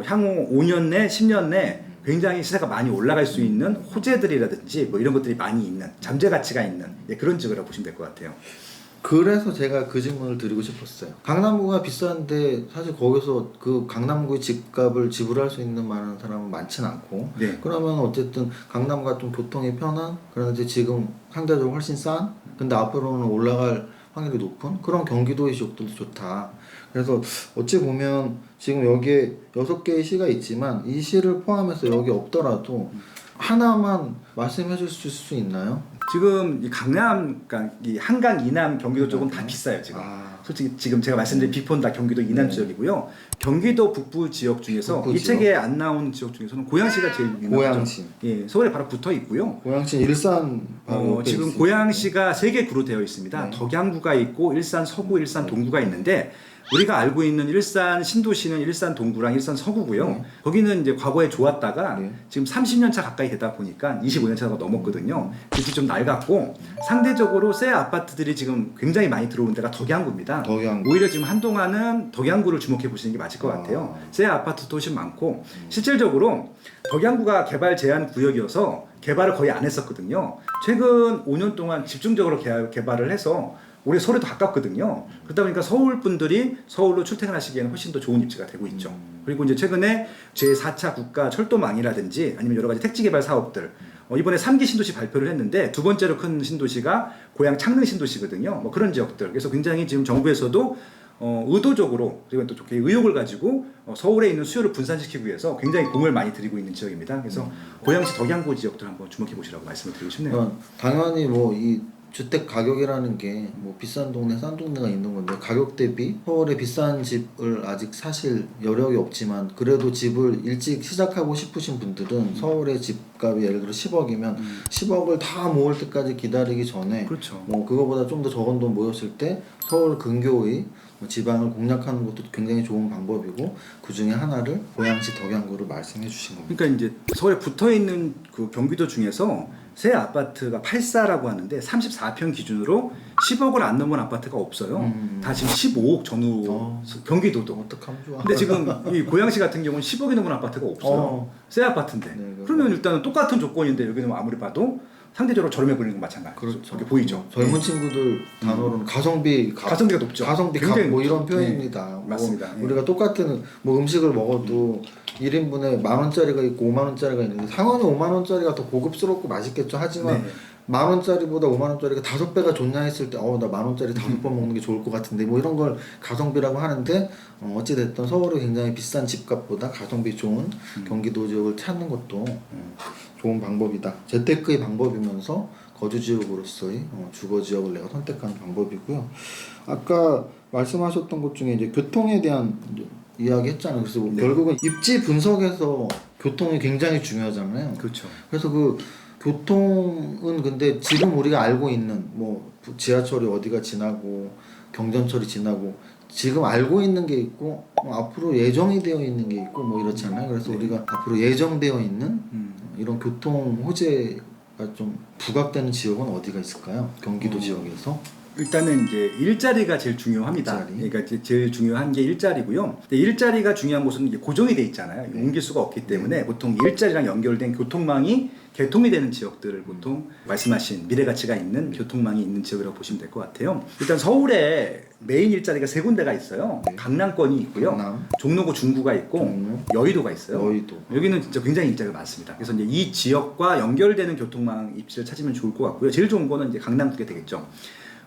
향후 5년 내, 10년 내 굉장히 시세가 많이 올라갈 수 있는 호재들이라든지 뭐 이런 것들이 많이 있는 잠재 가치가 있는 그런 지역이라고 보시면 될 것 같아요. 그래서 제가 그 질문을 드리고 싶었어요. 강남구가 비싼데 사실 거기서 그 강남구의 집값을 지불할 수 있는 많은 사람은 많지는 않고 네. 그러면 어쨌든 강남과 좀 교통이 편한 그런데 지금 상대적으로 훨씬 싼 근데 앞으로는 올라갈 확률이 높은 그런 경기도의 지역들도 좋다. 그래서 어찌 보면 지금 여기에 6개의 시가 있지만 이 시를 포함해서 여기 없더라도 하나만 말씀해 주실 수 있나요? 지금 이 강남, 그러니까 이 한강 이남 경기도 쪽은 다 비싸요 지금. 솔직히 지금 제가 말씀드린 빅4는 다 경기도 이남 네. 지역이고요. 경기도 북부 지역 중에서 북부 이 지역? 책에 안 나오는 지역 중에서는 고양시가 제일 유명하죠. 고양시. 예, 서울에 바로 붙어 있고요. 고양시 일산 바로 옆에 지금 있으니까. 고양시가 3개 구로 되어 있습니다. 네. 덕양구가 있고 일산 서구, 일산 동구가 있는데 우리가 알고 있는 일산 신도시는 일산 동구랑 일산 서구고요. 네. 거기는 이제 과거에 좋았다가 네. 지금 30년 차 가까이 되다 보니까 25년 차가 넘었거든요. 집이 좀 낡았고 상대적으로 새 아파트들이 지금 굉장히 많이 들어오는 데가 덕양구입니다. 덕양구. 오히려 지금 한동안은 덕양구를 주목해 보시는 게 맞을 것 같아요. 새 아파트도 훨씬 많고 실질적으로 덕양구가 개발 제한 구역이어서 개발을 거의 안 했었거든요. 최근 5년 동안 집중적으로 개발을 해서 올해 서울에도 가깝거든요. 그러다 보니까 서울 분들이 서울로 출퇴근하시기에는 훨씬 더 좋은 입지가 되고 있죠. 그리고 이제 최근에 제4차 국가 철도망이라든지 아니면 여러 가지 택지 개발 사업들 이번에 3기 신도시 발표를 했는데 두 번째로 큰 신도시가 고양 창릉 신도시거든요. 뭐 그런 지역들. 그래서 굉장히 지금 정부에서도 의도적으로 그리고 또 좋게 의욕을 가지고 서울에 있는 수요를 분산시키기 위해서 굉장히 공을 많이 들이고 있는 지역입니다. 그래서 고양시 덕양구 지역들 한번 주목해 보시라고 말씀을 드리고 싶네요. 당연히 뭐 이 주택 가격이라는 게 뭐 비싼 동네 싼 동네가 있는 건데 가격 대비 서울에 비싼 집을 아직 사실 여력이 없지만 그래도 집을 일찍 시작하고 싶으신 분들은 서울의 집값이 예를 들어 10억이면 10억을 다 모을 때까지 기다리기 전에 그렇죠. 뭐 그거보다 좀 더 적은 돈 모였을 때 서울 근교의 뭐 지방을 공략하는 것도 굉장히 좋은 방법이고 그 중에 하나를 고양시 덕양구를 말씀해 주신 겁니다. 그러니까 이제 서울에 붙어 있는 그 경기도 중에서 새 아파트가 84라고 하는데 34평 기준으로 10억을 안 넘은 아파트가 없어요. 다 지금 15억 전후 경기도도. 어떡하면 좋아. 근데 지금 이 고양시 같은 경우는 10억이 넘은 아파트가 없어요. 새 아파트인데. 네, 그러면 일단은 똑같은 조건인데 여기는 아무리 봐도 상대적으로 저렴해 보이는 건 마찬가지죠. 그렇죠. 그게 보이죠. 젊은 친구들 단어로는 가성비 값, 가성비가 높죠. 가성비 굉장히 값 뭐 이런 높죠. 표현입니다. 네, 뭐 맞습니다. 네. 우리가 똑같은 뭐 음식을 먹어도 1인분에 10,000원짜리가 있고 50,000원짜리가 있는데 당연히 50,000원짜리가 더 고급스럽고 맛있겠죠. 하지만 네. 10,000원짜리보다 50,000원짜리가 5배가 좋냐 했을 때 나 10,000원짜리 5번 먹는 게 좋을 것 같은데 뭐 이런 걸 가성비라고 하는데 어찌됐든 서울이 굉장히 비싼 집값보다 가성비 좋은 경기도 지역을 찾는 것도 좋은 방법이다. 재테크의 방법이면서 거주 지역으로서의 주거 지역을 내가 선택하는 방법이고요. 아까 말씀하셨던 것 중에 이제 교통에 대한 이야기 했잖아요. 그래서 네. 결국은 입지 분석에서 교통이 굉장히 중요하잖아요. 그렇죠. 그래서 그 교통은 근데 지금 우리가 알고 있는 뭐 지하철이 어디가 지나고 경전철이 지나고 지금 알고 있는 게 있고 앞으로 예정이 되어 있는 게 있고 뭐 이렇잖아요. 그래서 네. 우리가 앞으로 예정되어 있는 이런 교통 호재가 좀 부각되는 지역은 어디가 있을까요? 경기도 지역에서? 일단은 이제 일자리가 제일 중요합니다. 일자리. 그러니까 이제 제일 중요한 게 일자리고요. 근데 일자리가 중요한 곳은 이게 고정이 돼 있잖아요. 옮길 수가 없기 때문에 보통 일자리랑 연결된 교통망이 개통이 되는 지역들을 보통 말씀하신 미래 가치가 있는 교통망이 있는 지역이라고 보시면 될 것 같아요. 일단 서울에 메인 일자리가 세 군데가 있어요. 네. 강남권이 있고요. 강남. 종로구 중구가 있고 종로. 여의도가 있어요. 여의도. 여기는 진짜 굉장히 일자리가 많습니다. 그래서 이제 이 지역과 연결되는 교통망 입지를 찾으면 좋을 것 같고요. 제일 좋은 거는 이제 강남 그게 되겠죠.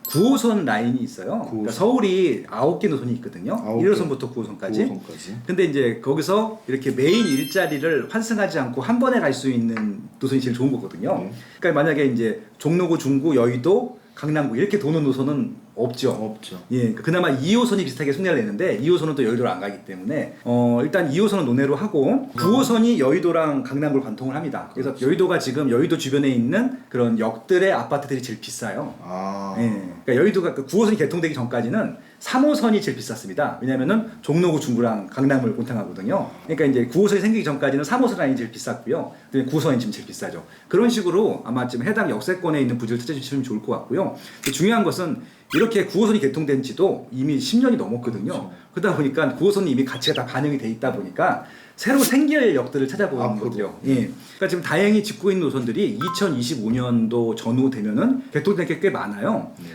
9호선 라인이 있어요. 9호선. 그러니까 서울이 9개 노선이 있거든요. 1호선부터 9호선까지. 9호선까지. 근데 이제 거기서 이렇게 메인 일자리를 환승하지 않고 한 번에 갈 수 있는 노선이 제일 좋은 거거든요. 네. 그러니까 만약에 이제 종로구, 중구, 여의도, 강남구 이렇게 도는 노선은 없죠. 없죠. 예, 그나마 2호선이 비슷하게 속내를 내는데 2호선은 또 여의도를 안 가기 때문에 일단 2호선은 논외로 하고 9호선이 여의도랑 강남구를 관통을 합니다. 그래서 그렇죠. 여의도가 지금 여의도 주변에 있는 그런 역들의 아파트들이 제일 비싸요. 아. 예, 그러니까 여의도가 그 9호선이 개통되기 전까지는 3호선이 제일 비쌌습니다. 왜냐면은 종로구 중구랑 강남을 공탕하거든요. 그러니까 이제 9호선이 생기기 전까지는 3호선 라인이 제일 비쌌고요. 그다음에 9호선이 지금 제일 비싸죠. 그런 식으로 아마 지금 해당 역세권에 있는 부지를 찾아주시면 좋을 것 같고요. 중요한 것은 이렇게 9호선이 개통된 지도 이미 10년이 넘었거든요. 그렇죠. 그러다 보니까 9호선이 이미 가치가 다 반영이 돼 있다 보니까 새로 생길 역들을 찾아보는 앞으로. 거죠. 예. 그러니까 지금 다행히 짓고 있는 노선들이 2025년도 전후 되면은 개통된 게 꽤 많아요. 네.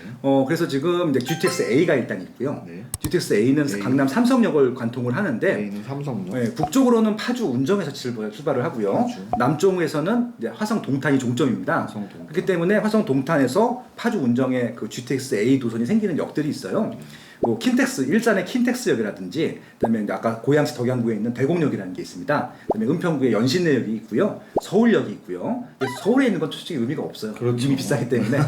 그래서 지금 이제 GTX A가 일단 있고요. 네. GTX A는 A. 강남 삼성역을 관통을 하는데 A는 삼성역. 네, 북쪽으로는 파주 운정에서 출발을 하고요. 파주. 남쪽에서는 이제 화성 동탄이 종점입니다. 화성 동탄. 그렇기 때문에 화성 동탄에서 파주 운정에 그 GTX A 도선이 생기는 역들이 있어요. 뭐 킨텍스 일산의 킨텍스역이라든지 그다음에 이제 아까 고양시 덕양구에 있는 대곡역이라는 게 있습니다. 그다음에 은평구에 연신내역이 있고요. 서울역이 있고요. 서울에 있는 건 솔직히 의미가 없어요. 그렇죠. 이미 비싸기 때문에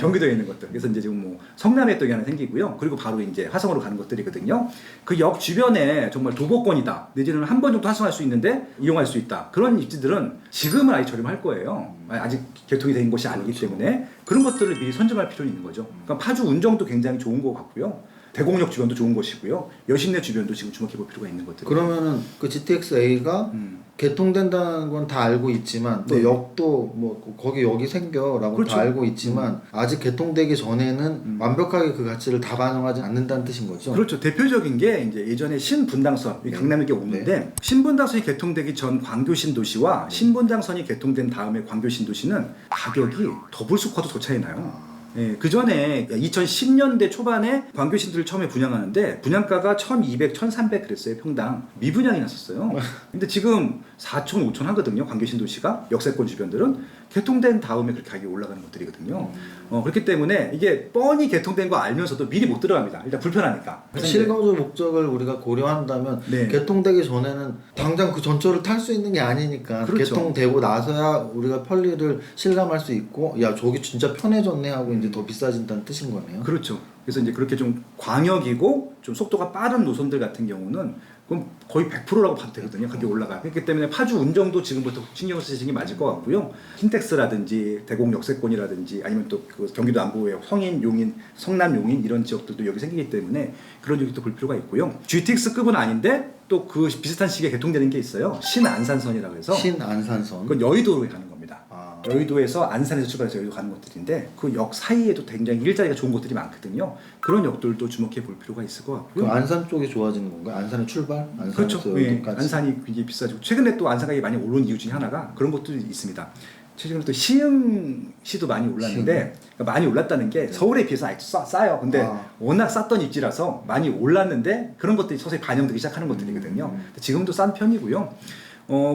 경기도에 있는 것들. 그래서 이제 지금 뭐 성남에 또 이게 하나 생기고요. 그리고 바로 이제 화성으로 가는 것들이거든요. 그 역 주변에 정말 도보권이다. 내지는 한 번 정도 환승할 수 있는데 이용할 수 있다. 그런 입지들은 지금은 아직 저렴할 거예요. 아직 개통이 된 곳이 아니기 그렇죠. 때문에 그런 것들을 미리 선점할 필요는 있는 거죠. 그러니까 파주 운정도 굉장히 좋은 것 같고요. 대곡역 주변도 좋은 곳이고요. 여신내 주변도 지금 주목해 볼 필요가 있는 것들. 그러면은 그 GTX A가 개통된다는 건 다 알고 있지만 또 네. 역도 뭐 거기 여기 생겨라고 그렇죠. 다 알고 있지만 아직 개통되기 전에는 완벽하게 그 가치를 다 반영하지 않는다는 뜻인 거죠. 그렇죠. 대표적인 게 이제 예전에 신분당선, 네. 강남역에 오는데 신분당선이 개통되기 전 광교신도시와 신분당선이 개통된 다음에 광교신도시는 가격이 더블수컷도 더 차이 나요. 예, 그 전에 2010년대 초반에 광교신도를 처음에 분양하는데 분양가가 1,200, 1,300 그랬어요. 평당. 미분양이 났었어요. 근데 지금 4천, 5천 하거든요. 광교신도시가 역세권 주변들은 개통된 다음에 그렇게 가격이 올라가는 것들이거든요. 그렇기 때문에 이게 뻔히 개통된 거 알면서도 미리 못 들어갑니다. 일단 불편하니까. 그래서 이제 실거주 목적을 우리가 고려한다면 네. 개통되기 전에는 당장 그 전철을 탈 수 있는 게 아니니까 그렇죠. 개통되고 나서야 우리가 편리를 실감할 수 있고 야 저기 진짜 편해졌네 하고 이제 더 비싸진다는 뜻인 거네요. 그렇죠. 그래서 이제 그렇게 좀 광역이고 좀 속도가 빠른 노선들 같은 경우는 그럼 거의 100%라고 봐도 되거든요. 가격이 올라가요. 그렇기 때문에 파주 운정도 지금부터 신경 쓰시는 게 맞을 것 같고요. 킨텍스라든지 대곡 역세권이라든지 아니면 또 그 경기도 남부의 성인, 용인, 성남, 용인 이런 지역들도 여기 생기기 때문에 그런 지역도 볼 필요가 있고요. GTX급은 아닌데 또 그 비슷한 시기에 개통되는 게 있어요. 신안산선이라고 해서 신안산선. 그건 여의도로 가는 겁니다. 아. 여의도에서 안산에서 출발해서 여의도 가는 것들인데 그 역 사이에도 굉장히 일자리가 좋은 곳들이 많거든요. 그런 역들도 주목해 볼 필요가 있을 것 같고요. 그 안산 쪽이 좋아지는 건가요? 안산의 출발? 안산에서 그렇죠. 예, 여기까지. 안산이 굉장히 비싸지고 최근에 또 안산 가격이 많이 오른 이유 중에 하나가 그런 것들이 있습니다. 최근에 또 시흥시도 많이 올랐는데 그러니까 많이 올랐다는 게 서울에 비해서 아직도 싸요. 근데 워낙 쌌던 입지라서 많이 올랐는데 그런 것들이 서서히 반영되기 시작하는 것들이거든요. 지금도 싼 편이고요.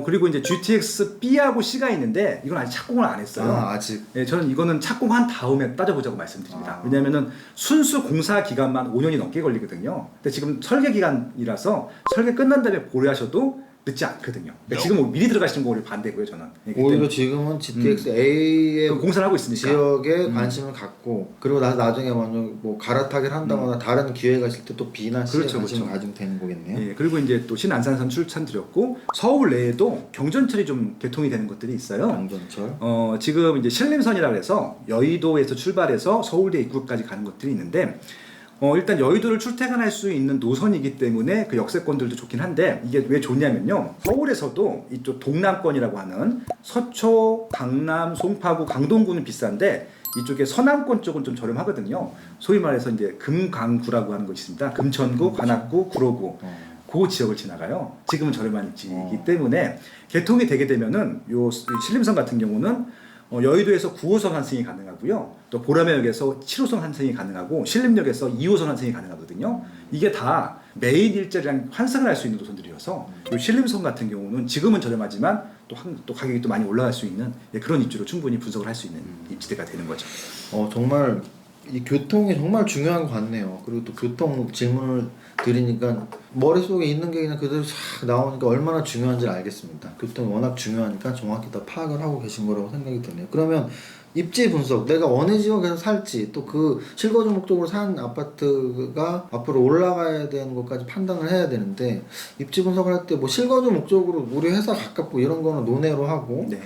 그리고 이제 GTX B하고 C가 있는데 이건 아직 착공을 안 했어요. 아직. 예, 저는 이거는 착공한 다음에 따져보자고 말씀드립니다. 왜냐면은 순수 공사 기간만 5년이 넘게 걸리거든요. 근데 지금 설계 기간이라서 설계 끝난 다음에 고려하셔도 늦지 않거든요. 그러니까 지금 뭐 미리 들어가시는 거 오히려 반대고요, 저는. 오히려 지금은 GTX-A의 공사를 하고 있으니까 지역에 관심을 갖고 그리고 나중에 만약 뭐 갈아타기를 한다거나 다른 기회가 있을 때 또 B나 C에 그렇죠, 관심을 그렇죠. 가지면 되는 거겠네요. 예, 그리고 이제 또 신안산선 출산드렸고 서울 내에도 경전철이 좀 개통이 되는 것들이 있어요. 경전철. 지금 이제 신림선이라고 해서 여의도에서 출발해서 서울대 입구까지 가는 것들이 있는데 일단 여의도를 출퇴근할 수 있는 노선이기 때문에 그 역세권들도 좋긴 한데 이게 왜 좋냐면요. 서울에서도 이쪽 동남권이라고 하는 서초, 강남, 송파구, 강동구는 비싼데 이쪽에 서남권 쪽은 좀 저렴하거든요. 소위 말해서 이제 금강구라고 하는 곳이 있습니다. 금천구, 관악구, 구로구. 그 지역을 지나가요. 지금은 저렴한 지이기 때문에 개통이 되게 되면은 요 신림선 같은 경우는 여의도에서 9호선 환승이 가능하고요. 또 보라매역에서 7호선 환승이 가능하고 신림역에서 2호선 환승이 가능하거든요. 이게 다 매일 일자리랑 환승을 할 수 있는 노선들이어서 이 신림선 같은 경우는 지금은 저렴하지만 또 가격이 또 많이 올라갈 수 있는 그런 입지로 충분히 분석을 할 수 있는 입지대가 되는 거죠. 정말 이 교통이 정말 중요한 것 같네요. 그리고 또 교통 질문을 드리니까 머릿속에 있는 게 그냥 그대로 싹 나오니까 얼마나 중요한지 알겠습니다. 교통이 워낙 중요하니까 정확히 다 파악을 하고 계신 거라고 생각이 드네요. 그러면 입지 분석, 내가 어느 지역에서 살지, 또 그 실거주 목적으로 산 아파트가 앞으로 올라가야 되는 것까지 판단을 해야 되는데 입지 분석을 할 때 뭐 실거주 목적으로 우리 회사 가깝고 이런 거는 논외로 하고 네.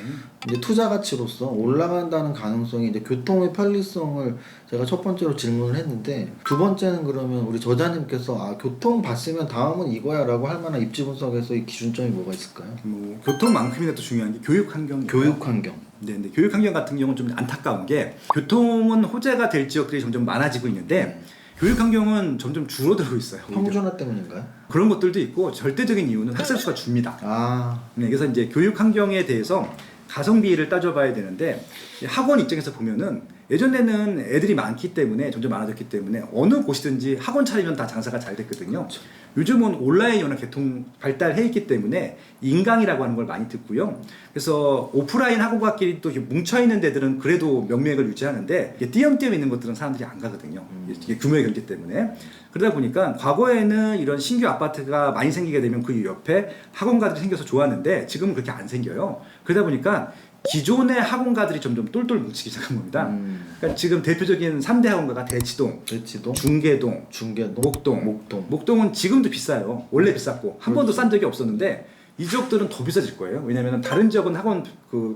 이제 투자 가치로서 올라간다는 가능성이 이제 교통의 편리성을 제가 첫 번째로 질문을 했는데 두 번째는 그러면 우리 저자님께서 교통 봤으면 다음은 이거야라고 할 만한 입지 분석에서 이 기준점이 뭐가 있을까요? 뭐 교통만큼이나 또 중요한 게 교육 환경. 교육 환경. 네, 근데 교육 환경 같은 경우는 좀 안타까운 게 교통은 호재가 될 지역들이 점점 많아지고 있는데 교육 환경은 점점 줄어들고 있어요. 평준화 때문인가요? 그런 것들도 있고 절대적인 이유는 학생 수가 줍니다. 네, 그래서 이제 교육 환경에 대해서 가성비를 따져봐야 되는데 학원 입장에서 보면은 예전에는 애들이 많기 때문에 점점 많아졌기 때문에 어느 곳이든지 학원 차리면 다 장사가 잘 됐거든요. 그렇죠. 요즘은 온라인 워낙 개통 발달해 있기 때문에 인강이라고 하는 걸 많이 듣고요. 그래서 오프라인 학원과끼리 또 뭉쳐 있는 데들은 그래도 명맥을 유지하는데 띄엄띄엄 있는 것들은 사람들이 안 가거든요. 이게 규모의 경제 때문에. 그러다 보니까 과거에는 이런 신규 아파트가 많이 생기게 되면 그 옆에 학원가들이 생겨서 좋았는데 지금은 그렇게 안 생겨요. 그러다 보니까 기존의 학원가들이 점점 똘똘 뭉치기 시작한 겁니다. 그러니까 지금 대표적인 3대 학원가가 대치동, 중계동, 목동은 지금도 비싸요. 원래 비쌌고 한 번도 싼 적이 없었는데 이 지역들은 더 비싸질 거예요. 왜냐하면 다른 지역은 학원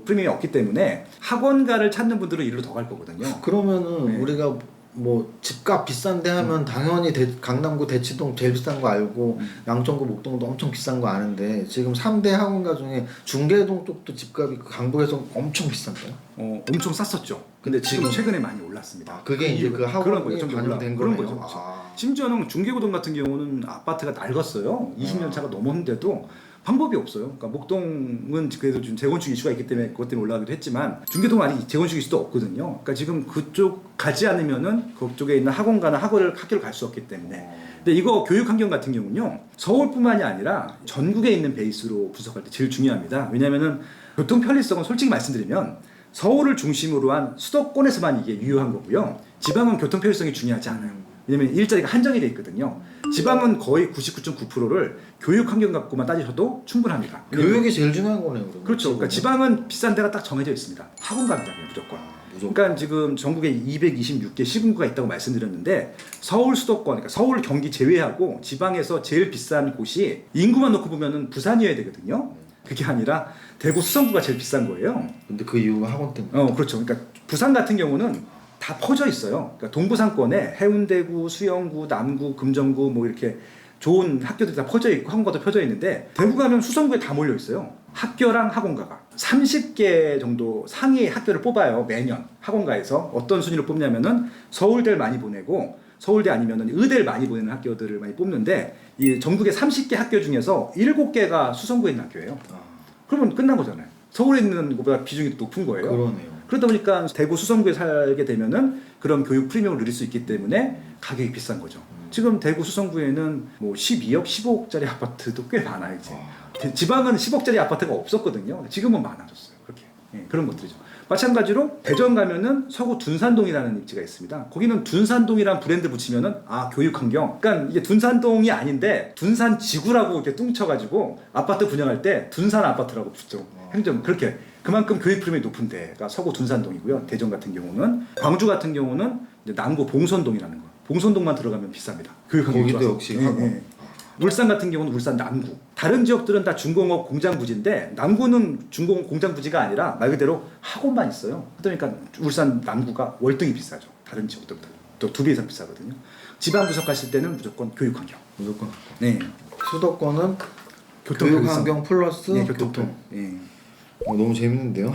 프리미엄이 없기 때문에 학원가를 찾는 분들은 이리로 더 갈 거거든요. 그러면은 우리가 뭐 집값 비싼데 하면 당연히 강남구 대치동 제일 비싼 거 알고 양천구 목동도 엄청 비싼 거 아는데 지금 3대 학원가 중에 중계동 쪽도 집값이 강북에서 엄청 비싼가요? 엄청 쌌었죠. 근데 지금 최근에 많이 올랐습니다. 그게 이제 그 학원이 반영된 그런 거네요. 거죠. 심지어는 중계고동 같은 경우는 아파트가 낡았어요. 20년 차가 넘었는데도 방법이 없어요. 그러니까 목동은 그래도 좀 재건축 이슈가 있기 때문에 그것 때문에 올라가기도 했지만 중계동은 아직 재건축 이슈도 없거든요. 그러니까 지금 그쪽 가지 않으면은 그쪽에 있는 학원가나 학교를 갈 수 없기 때문에. 근데 이거 교육 환경 같은 경우는요. 서울뿐만이 아니라 전국에 있는 베이스로 분석할 때 제일 중요합니다. 왜냐면은 교통 편리성은 솔직히 말씀드리면 서울을 중심으로 한 수도권에서만 이게 유효한 거고요. 지방은 교통 편리성이 중요하지 않아요. 왜냐면 일자리가 한정이 돼 있거든요. 지방은 거의 99.9%를 교육 환경 갖고만 따지셔도 충분합니다. 교육이 제일 중요한 거네요. 그렇죠. 그러니까 지방은 비싼 데가 딱 정해져 있습니다. 학원가입니다. 무조건. 그러니까 지금 전국에 226개 시군구가 있다고 말씀드렸는데 서울 수도권, 그러니까 서울 경기 제외하고 지방에서 제일 비싼 곳이 인구만 놓고 보면은 부산이어야 되거든요. 그게 아니라 대구 수성구가 제일 비싼 거예요. 근데 그 이유가 학원 때문에. 그렇죠. 그러니까 부산 같은 경우는 다 퍼져 있어요. 그러니까 동부상권에 해운대구, 수영구, 남구, 금정구 뭐 이렇게 좋은 학교들이 다 퍼져 있고 학원가도 퍼져 있는데 대구 가면 수성구에 다 몰려 있어요. 학교랑 학원가가 30개 정도 상위 학교를 뽑아요. 매년 학원가에서 어떤 순위로 뽑냐면은 서울대를 많이 보내고 서울대 아니면은 의대를 많이 보내는 학교들을 많이 뽑는데 이 전국의 30개 학교 중에서 7개가 수성구에 있는 학교예요. 그러면 끝난 거잖아요. 서울에 있는 것보다 비중이 높은 거예요. 그러네요. 그러다 보니까 대구 수성구에 살게 되면은 그런 교육 프리미엄을 누릴 수 있기 때문에 가격이 비싼 거죠. 지금 대구 수성구에는 뭐 12억, 15억짜리 아파트도 꽤 많아요. 이제 지방은 10억짜리 아파트가 없었거든요. 지금은 많아졌어요. 그렇게 그런 것들이죠. 마찬가지로 대전 가면은 서구 둔산동이라는 입지가 있습니다. 거기는 둔산동이란 브랜드 붙이면은 교육환경. 그러니까 이게 둔산동이 아닌데 둔산지구라고 이렇게 뚱쳐가지고 아파트 분양할 때 둔산 아파트라고 붙죠. 행정 그렇게 그만큼 교육 프리미엄이 높은 데가 서구 둔산동이고요. 대전 같은 경우는 광주 같은 경우는 이제 남구 봉선동이라는 거. 봉선동만 들어가면 비쌉니다. 교육환경 거기도 좋아서. 역시 예, 예. 울산 같은 경우는 울산 남구. 다른 지역들은 다 중공업 공장 부지인데 남구는 중공업 공장 부지가 아니라 말 그대로 학원만 있어요. 그러니까 울산 남구가 월등히 비싸죠. 다른 지역들보다 또 2배 이상 비싸거든요. 지방 부석 하실 때는 무조건 교육 환경. 무조건. 네. 수도권은 교통 교육 환경 플러스 네, 교통. 네. 너무 재밌는데요.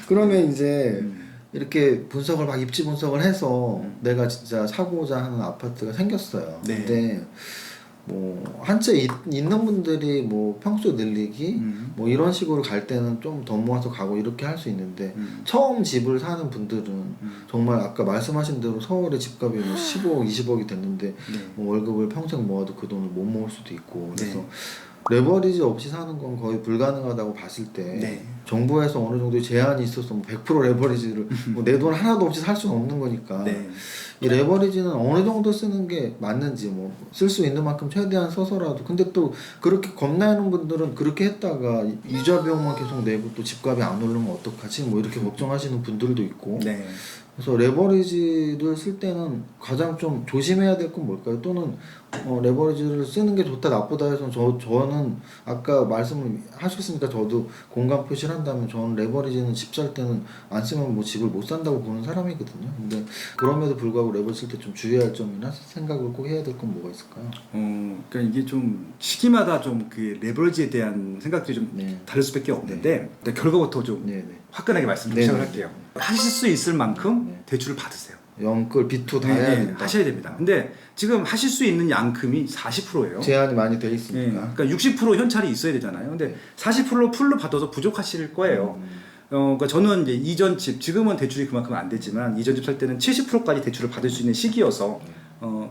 그러면 이제 이렇게 분석을 막 입지 분석을 해서 내가 진짜 사고자 하는 아파트가 생겼어요. 네. 근데 뭐 한 채 있는 분들이 뭐 평수 늘리기 뭐 이런 식으로 갈 때는 좀 더 모아서 가고 이렇게 할 수 있는데 처음 집을 사는 분들은 정말 아까 말씀하신 대로 서울의 집값이 뭐 15억, 20억이 됐는데 뭐 월급을 평생 모아도 그 돈을 못 모을 수도 있고 그래서 레버리지 없이 사는 건 거의 불가능하다고 봤을 때 정부에서 어느 정도 제한이 있어서 뭐 100% 레버리지를 뭐 내 돈 하나도 없이 살 수는 없는 거니까 이 레버리지는 어느 정도 쓰는 게 맞는지 뭐 쓸 수 있는 만큼 최대한 써서라도 근데 또 그렇게 겁나는 분들은 그렇게 했다가 이자 비용만 계속 내고 또 집값이 안 오르면 어떡하지 뭐 이렇게 걱정하시는 분들도 있고 그래서 레버리지를 쓸 때는 가장 좀 조심해야 될 건 뭘까요? 또는 레버리지를 쓰는 게 좋다 나쁘다 해서 저는 아까 말씀을 하셨으니까 저도 공감 표시를 한다면 저는 레버리지는 집 살 때는 안 쓰면 뭐 집을 못 산다고 보는 사람이거든요. 근데 그럼에도 불구하고 레버리지 쓸 때 좀 주의할 점이나 생각을 꼭 해야 될 건 뭐가 있을까요? 그러니까 이게 좀 시기마다 좀 그 레버리지에 대한 생각들이 좀 다를 수밖에 없는데 결과부터 좀 화끈하게 말씀 좀 시작을 할게요. 하실 수 있을 만큼 대출을 받으세요. 영끌, B2 다 해야 된다. 하셔야 됩니다. 근데 지금 하실 수 있는 양금이 40%예요. 제한이 많이 돼 있으니까. 그러니까 60% 현찰이 있어야 되잖아요. 근데 40% 풀로 받아서 부족하실 거예요. 그러니까 저는 이제 이전 집, 지금은 대출이 그만큼 안 되지만 이전 집 살 때는 70%까지 대출을 받을 수 있는 시기여서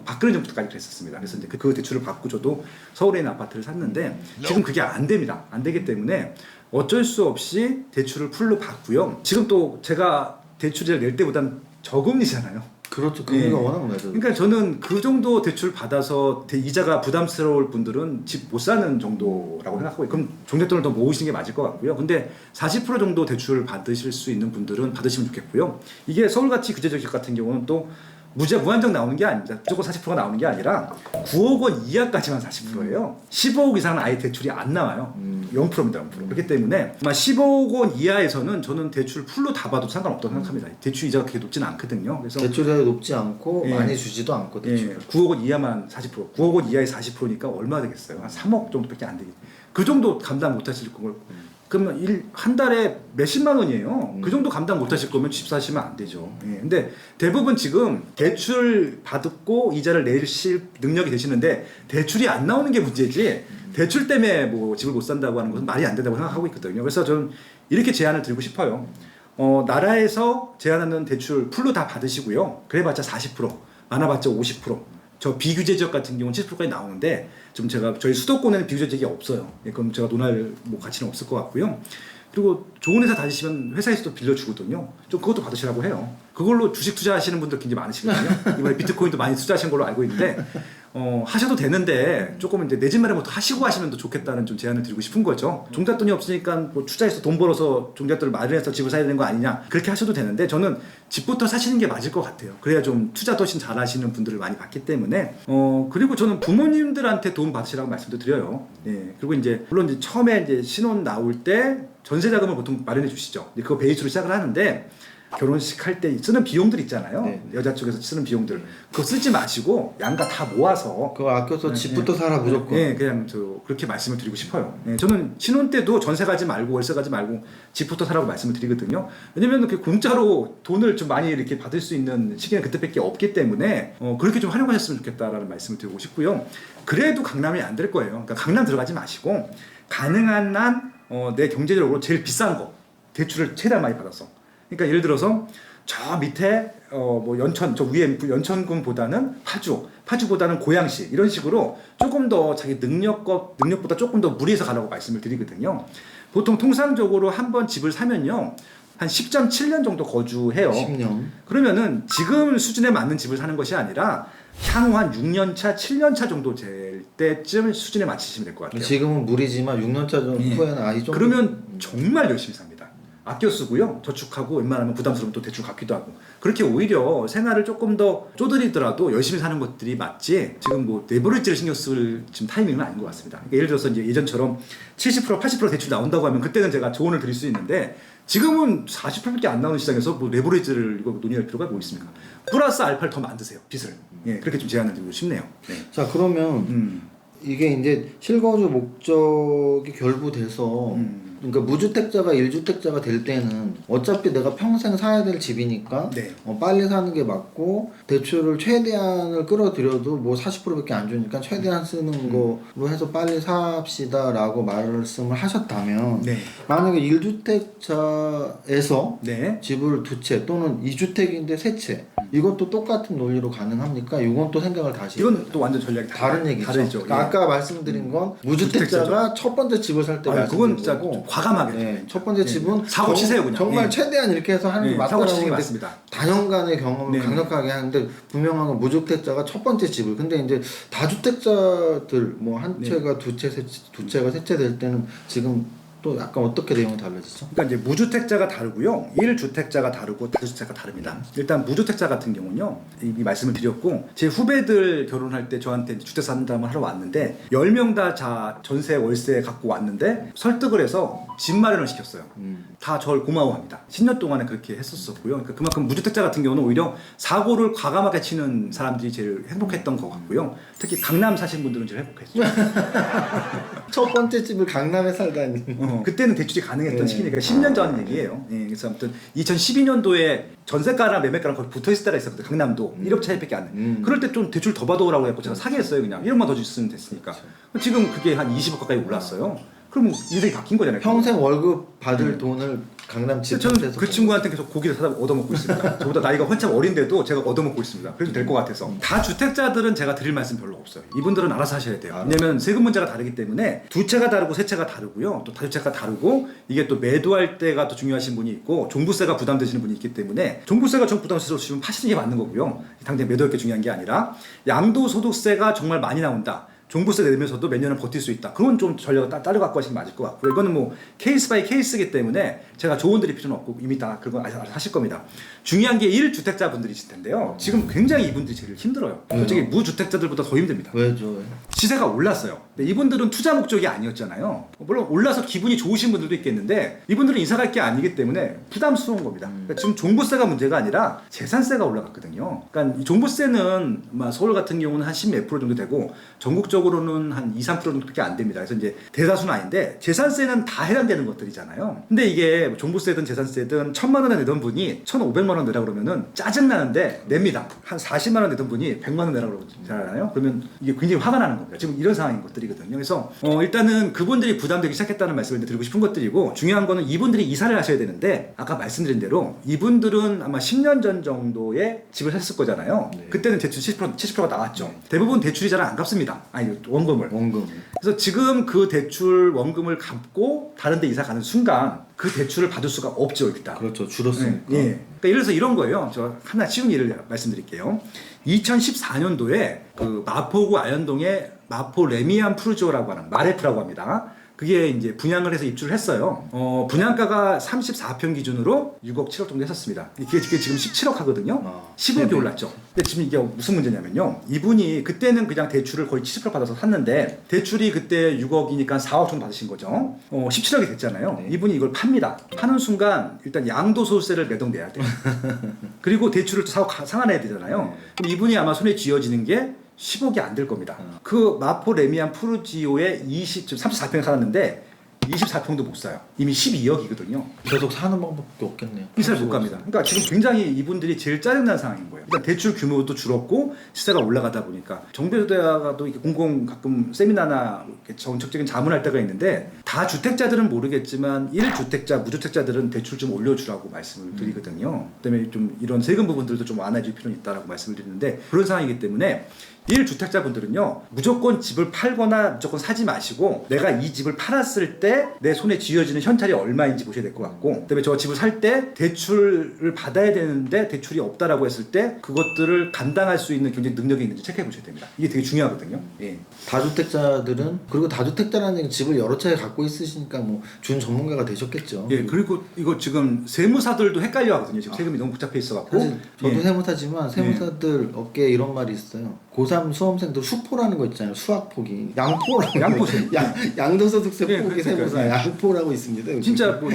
박근혜 정부까지 그랬었습니다. 그래서 이제 그 대출을 받고 저도 서울에 있는 아파트를 샀는데 지금 그게 안 됩니다. 안 되기 때문에 어쩔 수 없이 대출을 풀로 받고요. 지금 또 제가 대출을 낼 때보단 저금리잖아요. 그렇죠. 금리가 워낙 낮아요. 그러니까 저는 그 정도 대출 받아서 이자가 부담스러울 분들은 집 못 사는 정도라고 생각하고 그럼 종잣돈을 더 모으시는 게 맞을 것 같고요. 근데 40% 정도 대출 받으실 수 있는 분들은 받으시면 좋겠고요. 이게 서울같이 규제적 같은 경우는 또 무한정 나오는 게 아닙니다. 무조건 40%가 나오는 게 아니라 9억 원 이하까지만 40%예요. 15억 이상은 아예 대출이 안 나와요. 0%입니다. 0%. 그렇기 때문에 15억 원 이하에서는 저는 대출 풀로 다 받아도 상관없다고 생각합니다. 대출 이자가 그렇게 높지는 않거든요. 그래서 대출이 높지 않고 많이 주지도 않고 대출. 9억 원 이하만 40%, 9억 원 이하의 40%니까 얼마 되겠어요? 한 3억 정도밖에 안 되겠죠. 그 정도 감당 못 하실 걸 그러면 한 달에 몇십만 원이에요. 그 정도 감당 못 하실 거면 집 사시면 안 되죠. 근데 대부분 지금 대출 받고 이자를 내실 능력이 되시는데 대출이 안 나오는 게 문제지 대출 때문에 뭐 집을 못 산다고 하는 것은 말이 안 된다고 생각하고 있거든요. 그래서 저는 이렇게 제안을 드리고 싶어요. 나라에서 제안하는 대출 풀로 다 받으시고요. 그래봤자 40%, 많아봤자 50%. 저 비규제 지역 같은 경우는 70%까지 나오는데 좀 제가 저희 수도권에는 비규제 지역이 없어요. 그럼 제가 논할 뭐 가치는 없을 것 같고요. 그리고 좋은 회사 다니시면 회사에서도 빌려주거든요. 좀 그것도 받으시라고 해요. 그걸로 주식 투자하시는 분들 굉장히 많으시거든요. 이번에 비트코인도 많이 투자하시는 걸로 알고 있는데 하셔도 되는데 조금 이제 내 집 마련부터 하시고 하시면 더 좋겠다는 좀 제안을 드리고 싶은 거죠. 종잣돈이 없으니까 뭐 투자해서 돈 벌어서 종잣돈을 마련해서 집을 사야 되는 거 아니냐 그렇게 하셔도 되는데 저는 집부터 사시는 게 맞을 것 같아요. 그래야 좀 투자도 훨씬 잘 하시는 분들을 많이 봤기 때문에 그리고 저는 부모님들한테 도움 받으시라고 말씀도 드려요. 그리고 이제 물론 이제 처음에 이제 신혼 나올 때 전세 자금을 보통 마련해 주시죠. 그거 베이스로 시작을 하는데 결혼식 할 때 쓰는 비용들 있잖아요. 여자 쪽에서 쓰는 비용들 그거 쓰지 마시고 양가 다 모아서 그거 아껴서 집부터 사라 무조건. 그냥 그렇게 말씀을 드리고 싶어요. 저는 신혼 때도 전세 가지 말고 월세 가지 말고 집부터 사라고 말씀을 드리거든요. 왜냐면 그 공짜로 돈을 좀 많이 이렇게 받을 수 있는 시기는 그때밖에 없기 때문에 그렇게 좀 활용하셨으면 좋겠다라는 말씀을 드리고 싶고요. 그래도 강남이 안 될 거예요. 그러니까 강남 들어가지 마시고 가능한 한 내 경제적으로 제일 비싼 거 대출을 최대한 많이 받았어. 그러니까 예를 들어서 저 밑에 뭐 연천 저 위에 연천군보다는 파주보다는 고양시 이런 식으로 조금 더 자기 능력보다 조금 더 무리해서 가라고 말씀을 드리거든요. 보통 통상적으로 한 번 집을 사면요. 한 10.7년 정도 거주해요. 10년. 그러면은 지금 수준에 맞는 집을 사는 것이 아니라 향후 한 6년 차, 7년 차 정도 될 때쯤 수준에 맞추시면 될 것 같아요. 지금은 무리지만 6년차 정도 예. 후에는 이 정도. 그러면 정말 열심히 삽니다. 아껴 쓰고요. 저축하고 웬만하면 부담스러우면 또 대출 갚기도 하고. 그렇게 오히려 생활을 조금 더 쪼들이더라도 열심히 사는 것들이 맞지 지금 뭐 레버리지를 신경 쓸 지금 타이밍은 아닌 것 같습니다. 그러니까 예를 들어서 이제 예전처럼 70%, 80% 대출 나온다고 하면 그때는 제가 조언을 드릴 수 있는데 지금은 40%밖에 안 나오는 시장에서 뭐 레버리지를 이거 논의할 필요가 뭐 있습니까? 플러스 알파를 더 만드세요. 빚을. 예, 그렇게 좀 제안을 드리고 싶네요. 네. 자, 그러면 이게 이제 실거주 목적이 결부돼서 그러니까 무주택자가 1주택자가 될 때는 어차피 내가 평생 사야 될 집이니까 네. 빨리 사는 게 맞고 대출을 최대한을 끌어들여도 뭐 40%밖에 안 주니까 최대한 쓰는 거로 해서 빨리 삽시다라고 말씀을 하셨다면 네. 만약에 1주택자에서 네. 집을 2채 또는 2주택인데 3채 이것도 똑같은 논리로 가능합니까? 이건 또 생각을 다시 이건 또 완전 전략이 다른 얘기죠. 다르죠. 그러니까 예. 아까 말씀드린 건 무주택자가 첫 번째 집을 살 때 말씀드린 그건 진짜 거고 과감하게. 네, 첫 번째 집은 사고 치세요 그냥. 정말 예. 최대한 이렇게 해서 하는 게 예, 맞다고 사고 치는 게 하는데 맞습니다. 단연간의 경험을 네. 강력하게 하는데 분명한 건 무주택자가 첫 번째 집을 근데 이제 다주택자들 뭐 한 채가 두 채가 세 채 될 때는 지금 또 약간 어떻게 내용이 달라지죠? 그러니까 이제 무주택자가 다르고요. 1주택자가 다르고 다주택자가 다릅니다. 일단 무주택자 같은 경우는요. 이미 말씀을 드렸고 제 후배들 결혼할 때 저한테 이제 주택 상담을 하러 왔는데 10명 다 전세 월세 갖고 왔는데 설득을 해서 집 마련을 시켰어요. 다 저를 고마워합니다. 10년 동안에 그렇게 했었었고요. 그러니까 그만큼 무주택자 같은 경우는 오히려 사고를 과감하게 치는 사람들이 제일 행복했던 것 같고요. 특히 강남 사신 분들은 제일 행복했어요. 첫 번째 집을 강남에 살다니. 그때는 대출이 가능했던 네. 시기니까 10년 전 얘기예요. 예, 그래서 아무튼 2012년도에 전세가랑 매매가랑 거의 붙어 있을 때가 있었거든요. 강남도 1억 차이밖에 안 나. 그럴 때 좀 대출 더 받아오라고 해서 제가 사게 했어요. 그냥 1억만 더 주시면 됐으니까. 지금 그게 한 20억 가까이 올랐어요. 그럼 인생이 바뀐 거잖아요. 평생 월급 받을 돈을 강남 집 저는 그 친구한테 계속 고기를 사다 얻어먹고 있습니다. 저보다 나이가 한참 어린데도 제가 얻어먹고 있습니다. 그래도 될 것 같아서. 다주택자들은 제가 드릴 말씀 별로 없어요. 이분들은 알아서 하셔야 돼요. 왜냐면 세금 문제가 다르기 때문에 두 채가 다르고 세 채가 다르고요. 또 다주택가 다르고 이게 또 매도할 때가 또 중요하신 분이 있고 종부세가 부담되시는 분이 있기 때문에 종부세가 좀 부담스러우시면 파시는 게 맞는 거고요. 당장 매도할 게 중요한 게 아니라 양도소득세가 정말 많이 나온다. 종부세 내면서도 몇 년을 버틸 수 있다. 그건 좀 전략을 따로 갖고 하시는 게 맞을 것 같고요. 이거는 뭐 케이스 바이 케이스이기 때문에 제가 조언 드릴 필요는 없고 이미 다 그건 하실 겁니다. 중요한 게 1주택자 분들이실 텐데요. 지금 굉장히 이분들이 제일 힘들어요. 솔직히 무주택자들보다 더 힘듭니다. 왜죠? 시세가 올랐어요. 근데 이분들은 투자 목적이 아니었잖아요. 물론 올라서 기분이 좋으신 분들도 있겠는데 이분들은 이사 갈 게 아니기 때문에 부담스러운 겁니다. 그러니까 지금 종부세가 문제가 아니라 재산세가 올라갔거든요. 그러니까 이 종부세는 아마 서울 같은 경우는 한 10몇 프로 정도 되고 전국적으로는 한 2, 3% 정도밖에 안 됩니다. 그래서 이제 대다수는 아닌데 재산세는 다 해당되는 것들이잖아요. 근데 이게 종부세든 재산세든 1,000만 원에 내던 분이 1,500만 원 내라 그러면은 짜증나는데 냅니다. 한 40만 원 내던 분이 100만 원 내라 그러잖아요. 그러면 이게 굉장히 화가 나는 겁니다. 지금 이런 상황인 것들이거든요. 그래서 일단은 그분들이 부담되기 시작했다는 말씀을 드리고 싶은 것들이고 중요한 거는 이분들이 이사를 하셔야 되는데 아까 말씀드린 대로 이분들은 아마 10년 전 정도에 집을 샀을 거잖아요. 네. 그때는 대출 70%가 나왔죠. 대부분 대출이 잘 안 갚습니다. 아니 원금을. 그래서 지금 그 대출 원금을 갚고 다른 데 이사 가는 순간 그 대출을 받을 수가 없죠, 일단. 그렇죠. 줄었으니까. 예. 그러니까 예를 들어서 이런 거예요. 저 하나 쉬운 예를 말씀드릴게요. 2014년도에 그 마포구 아현동에 마포 레미안 푸르지오라고 하는 마레프라고 합니다. 그게 이제 분양을 해서 입주를 했어요. 분양가가 34평 기준으로 6억 7억 정도 했었습니다. 이게 지금 17억 하거든요. 10억이 올랐죠. 근데 지금 이게 무슨 문제냐면요. 이분이 그때는 그냥 대출을 거의 70% 받아서 샀는데 대출이 그때 6억이니까 4억 정도 받으신 거죠. 17억이 됐잖아요. 네. 이분이 이걸 팝니다. 파는 순간 일단 양도소득세를 매덕 내야 돼요. 그리고 대출을 또 사고 상환해야 되잖아요. 그럼 이분이 아마 손에 쥐어지는 게 10억이 안 될 겁니다. 그 마포 레미안 푸르지오에 34평 살았는데 24평도 못 사요. 이미 12억이거든요. 계속 사는 방법밖에 없겠네요. 이사를 못 갑니다. 그러니까 지금 굉장히 이분들이 제일 짜증난 상황인 거예요. 일단 대출 규모도 줄었고 시세가 올라가다 보니까 정부에서도 공공 가끔 세미나나 이렇게 정책적인 자문할 때가 있는데 다 주택자들은 모르겠지만 1주택자, 무주택자들은 대출 좀 올려주라고 말씀을 드리거든요. 그다음에 좀 이런 세금 부분들도 좀 완화해줄 필요는 있다라고 말씀을 드리는데 그런 상황이기 때문에 1주택자 분들은요 무조건 집을 팔거나 무조건 사지 마시고 내가 이 집을 팔았을 때 내 손에 쥐어지는 현찰이 얼마인지 보셔야 될 것 같고 그다음에 저 집을 살 때 대출을 받아야 되는데 대출이 없다라고 했을 때 그것들을 감당할 수 있는 경제 능력이 있는지 체크해 보셔야 됩니다. 이게 되게 중요하거든요. 예. 다주택자들은 그리고 다주택자라는 얘기는 집을 여러 채 갖고 있으시니까 뭐 준 전문가가 되셨겠죠. 예, 그리고 이거 지금 세무사들도 헷갈려 하거든요. 지금 세금이 너무 복잡해 있어 갖고. 사실 저도 예. 세무사지만 세무사들 업계에 이런 말이 있어요. 고3 수험생들 수포라는 거 있잖아요. 수학포기. 양포라고. 양포세. 양도소득세 예, 포기 그러니까, 세무사 예. 양포라고 있습니다. 요즘. 진짜 뭐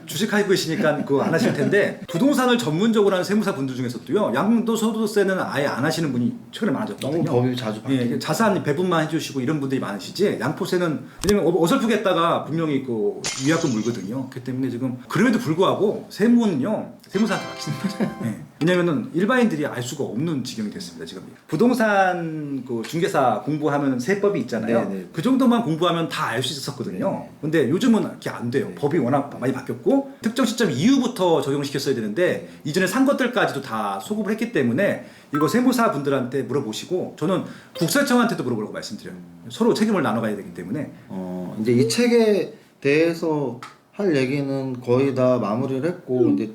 주식하고 계시니까 그거 안 하실 텐데 부동산을 전문적으로 하는 세무사 분들 중에서도요 양도소득세는 아예 안 하시는 분이 최근에 많아졌거든요. 너무 법이 자주 바뀌고. 예, 자산 배분만 해주시고 이런 분들이 많으시지 양포세는 왜냐면 어설프게 했다가 분명히 그 위약금 물거든요. 그렇기 때문에 지금 그럼에도 불구하고 세무는요 세무사한테 맡기는 거죠. 예. 왜냐면은 일반인들이 알 수가 없는 지경이 됐습니다. 지금 부동산 그 중개사 공부하면 세법이 있잖아요. 네네. 그 정도만 공부하면 다 알 수 있었거든요. 근데 요즘은 그게 안 돼요. 법이 워낙 많이 바뀌었고 특정 시점 이후부터 적용을 시켰어야 되는데 이전에 산 것들까지도 다 소급을 했기 때문에 이거 세무사 분들한테 물어보시고 저는 국세청한테도 물어보라고 말씀드려요. 서로 책임을 나눠가야 되기 때문에 이제 이 책에 대해서 할 얘기는 거의 다 마무리를 했고 이제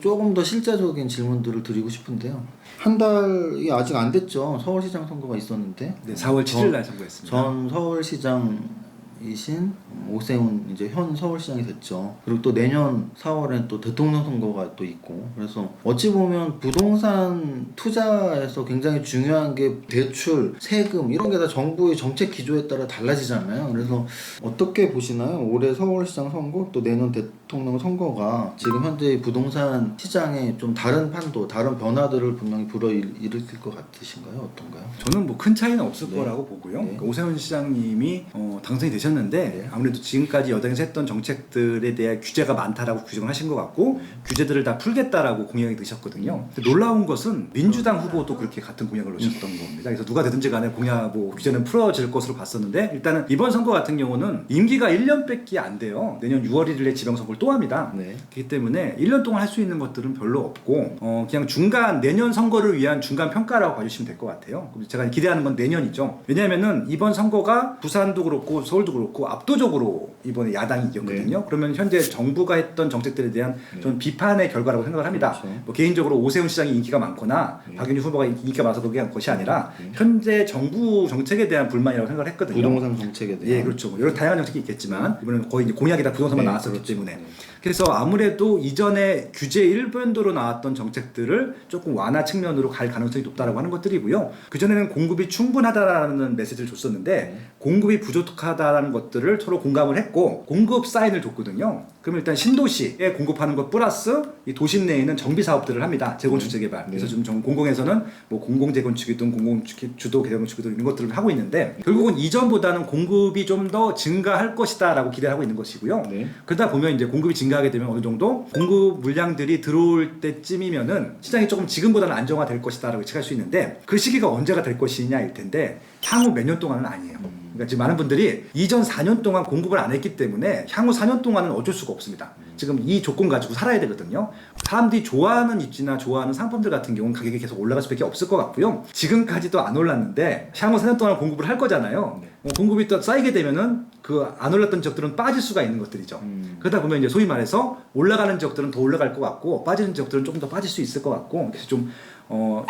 조금 더 실제적인 질문들을 드리고 싶은데요. 한 달이 아직 안 됐죠. 서울시장 선거가 있었는데. 네, 4월 7일 날 선거했습니다. 전 서울시장이신 오세훈 이제 현 서울시장이 됐죠. 그리고 또 내년 4월엔 또 대통령 선거가 또 있고. 그래서 어찌 보면 부동산 투자에서 굉장히 중요한 게 대출, 세금 이런 게 다 정부의 정책 기조에 따라 달라지잖아요. 그래서 어떻게 보시나요? 올해 서울시장 선거 또 내년 대통령 선거가 지금 현재 부동산 시장에 좀 다른 판도, 다른 변화들을 분명히 불어일으킬 것 같으신가요? 어떤가요? 저는 뭐 큰 차이는 없을 네. 거라고 보고요. 네. 그러니까 오세훈 시장님이 당선이 되셨는데 네. 아무래도 지금까지 여당에서 했던 정책들에 대해 규제가 많다라고 규정을 하신 것 같고 규제들을 다 풀겠다라고 공약이 드셨거든요. 근데 놀라운 것은 민주당 후보도 그렇게 같은 공약을 놓으셨던 겁니다. 그래서 누가 되든지 간에 공약 뭐 규제는 풀어질 것으로 봤었는데 일단은 이번 선거 같은 경우는 임기가 1년밖에 안 돼요. 내년 6월 1일에 지방선거를 또 합니다. 네. 그렇기 때문에 1년 동안 할 수 있는 것들은 별로 없고 그냥 중간 내년 선거를 위한 중간 평가라고 봐주시면 될 것 같아요. 제가 기대하는 건 내년이죠. 왜냐하면은 이번 선거가 부산도 그렇고 서울도 그렇고 압도적으로 이번에 야당이 이겼거든요. 네. 그러면 현재 정부가 했던 정책들에 대한 저는 비판의 결과라고 생각을 합니다. 그렇죠. 뭐 개인적으로 오세훈 시장이 인기가 많거나 박윤희 후보가 인기가 많아서 그게 한 것이 아니라 현재 정부 정책에 대한 불만이라고 생각을 했거든요. 부동산 정책에 대한. 예, 그렇죠. 뭐 여러 다양한 정책이 있겠지만 이번에는 거의 이제 공약이 다 부동산만 네, 나왔었기 그렇죠. 때문에 네. 그래서 아무래도 이전에 규제 일변도로 나왔던 정책들을 조금 완화 측면으로 갈 가능성이 높다라고 하는 것들이고요. 그전에는 공급이 충분하다라는 메시지를 줬었는데 공급이 부족하다라는 것들을 서로 공감을 했고 공급 사인을 줬거든요. 그러면 일단 신도시에 공급하는 것 플러스 이 도심 내에 있는 정비 사업들을 합니다. 재건축 재개발. 그래서 좀 공공에서는 뭐 공공 재건축이든 공공 주도 재건축이든 이런 것들을 하고 있는데 결국은 이전보다는 공급이 좀 더 증가할 것이다라고 기대하고 있는 것이고요. 네. 그러다 보면 이제 공급이 증가하게 되면 어느 정도 공급 물량들이 들어올 때쯤이면은 시장이 조금 지금보다는 안정화될 것이다라고 예측할 수 있는데 그 시기가 언제가 될 것이냐일 텐데 향후 몇 년 동안은 아니에요. 그러니까 지금 많은 분들이 이전 4년 동안 공급을 안 했기 때문에 향후 4년 동안은 어쩔 수가 없습니다. 지금 이 조건 가지고 살아야 되거든요. 사람들이 좋아하는 입지나 좋아하는 상품들 같은 경우는 가격이 계속 올라갈 수밖에 없을 것 같고요. 지금까지도 안 올랐는데 향후 4년 동안 공급을 할 거잖아요. 공급이 또 쌓이게 되면은 그 안 올랐던 지역들은 빠질 수가 있는 것들이죠. 그러다 보면 이제 소위 말해서 올라가는 지역들은 더 올라갈 것 같고 빠지는 지역들은 조금 더 빠질 수 있을 것 같고 그래서 좀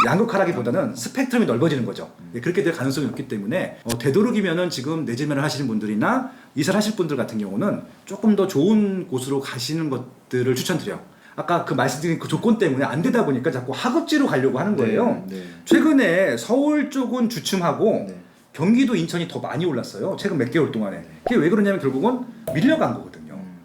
양극화라기보다는 스펙트럼이 넓어지는 거죠. 그렇게 될 가능성이 높기 때문에 되도록이면은 지금 내재면을 하시는 분들이나 이사를 하실 분들 같은 경우는 조금 더 좋은 곳으로 가시는 것들을 추천드려요. 아까 그 말씀드린 그 조건 때문에 안 되다 보니까 자꾸 하급지로 가려고 하는 거예요. 네. 최근에 서울 쪽은 주춤하고 네. 경기도 인천이 더 많이 올랐어요. 최근 몇 개월 동안에. 그게 왜 그러냐면 결국은 밀려간 거거든요.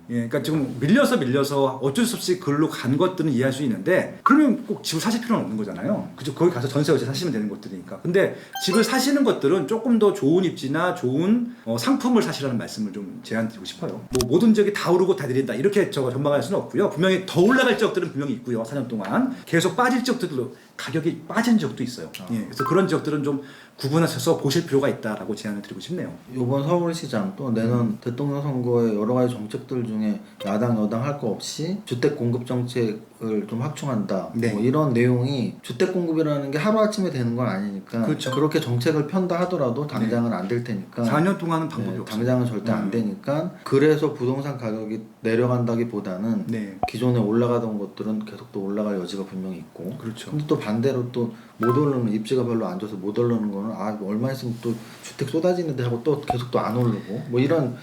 예, 그러니까 지금 밀려서 어쩔 수 없이 글로 간 것들은 이해할 수 있는데 그러면 꼭 집을 사실 필요는 없는 거잖아요. 그죠? 거기 가서 전세를 사시면 되는 것들이니까. 근데 집을 사시는 것들은 조금 더 좋은 입지나 좋은 상품을 사시라는 말씀을 좀 제안드리고 싶어요. 뭐 모든 지역이 다 오르고 다 내린다 이렇게 전망할 수는 없고요. 분명히 더 올라갈 지역들은 분명히 있고요. 4년 동안 계속 빠질 지역들도 가격이 빠진 지역도 있어요. 예, 그래서 그런 지역들은 좀 구분하셔서 보실 필요가 있다라고 제안을 드리고 싶네요. 이번 서울시장 또 내년 대통령 선거에 여러 가지 정책들 중에 야당 여당 할 거 없이 주택 공급 정책을 좀 확충한다. 네. 뭐 이런 내용이 주택 공급이라는 게 하루 아침에 되는 건 아니니까 그렇죠. 그렇게 정책을 편다 하더라도 당장은 안 될 테니까 4년 동안은 방법이 없어요. 당장은 절대 안 되니까 그래서 부동산 가격이 내려간다기보다는 네. 기존에 올라가던 것들은 계속 또 올라갈 여지가 분명히 있고 그렇죠. 근데 또 반대로 또 못 오르는 입지가 별로 안 좋아서 못 오르는 거는 얼마 있으면 또 주택 쏟아지는데 하고 또 계속 또 안 오르고 뭐 이런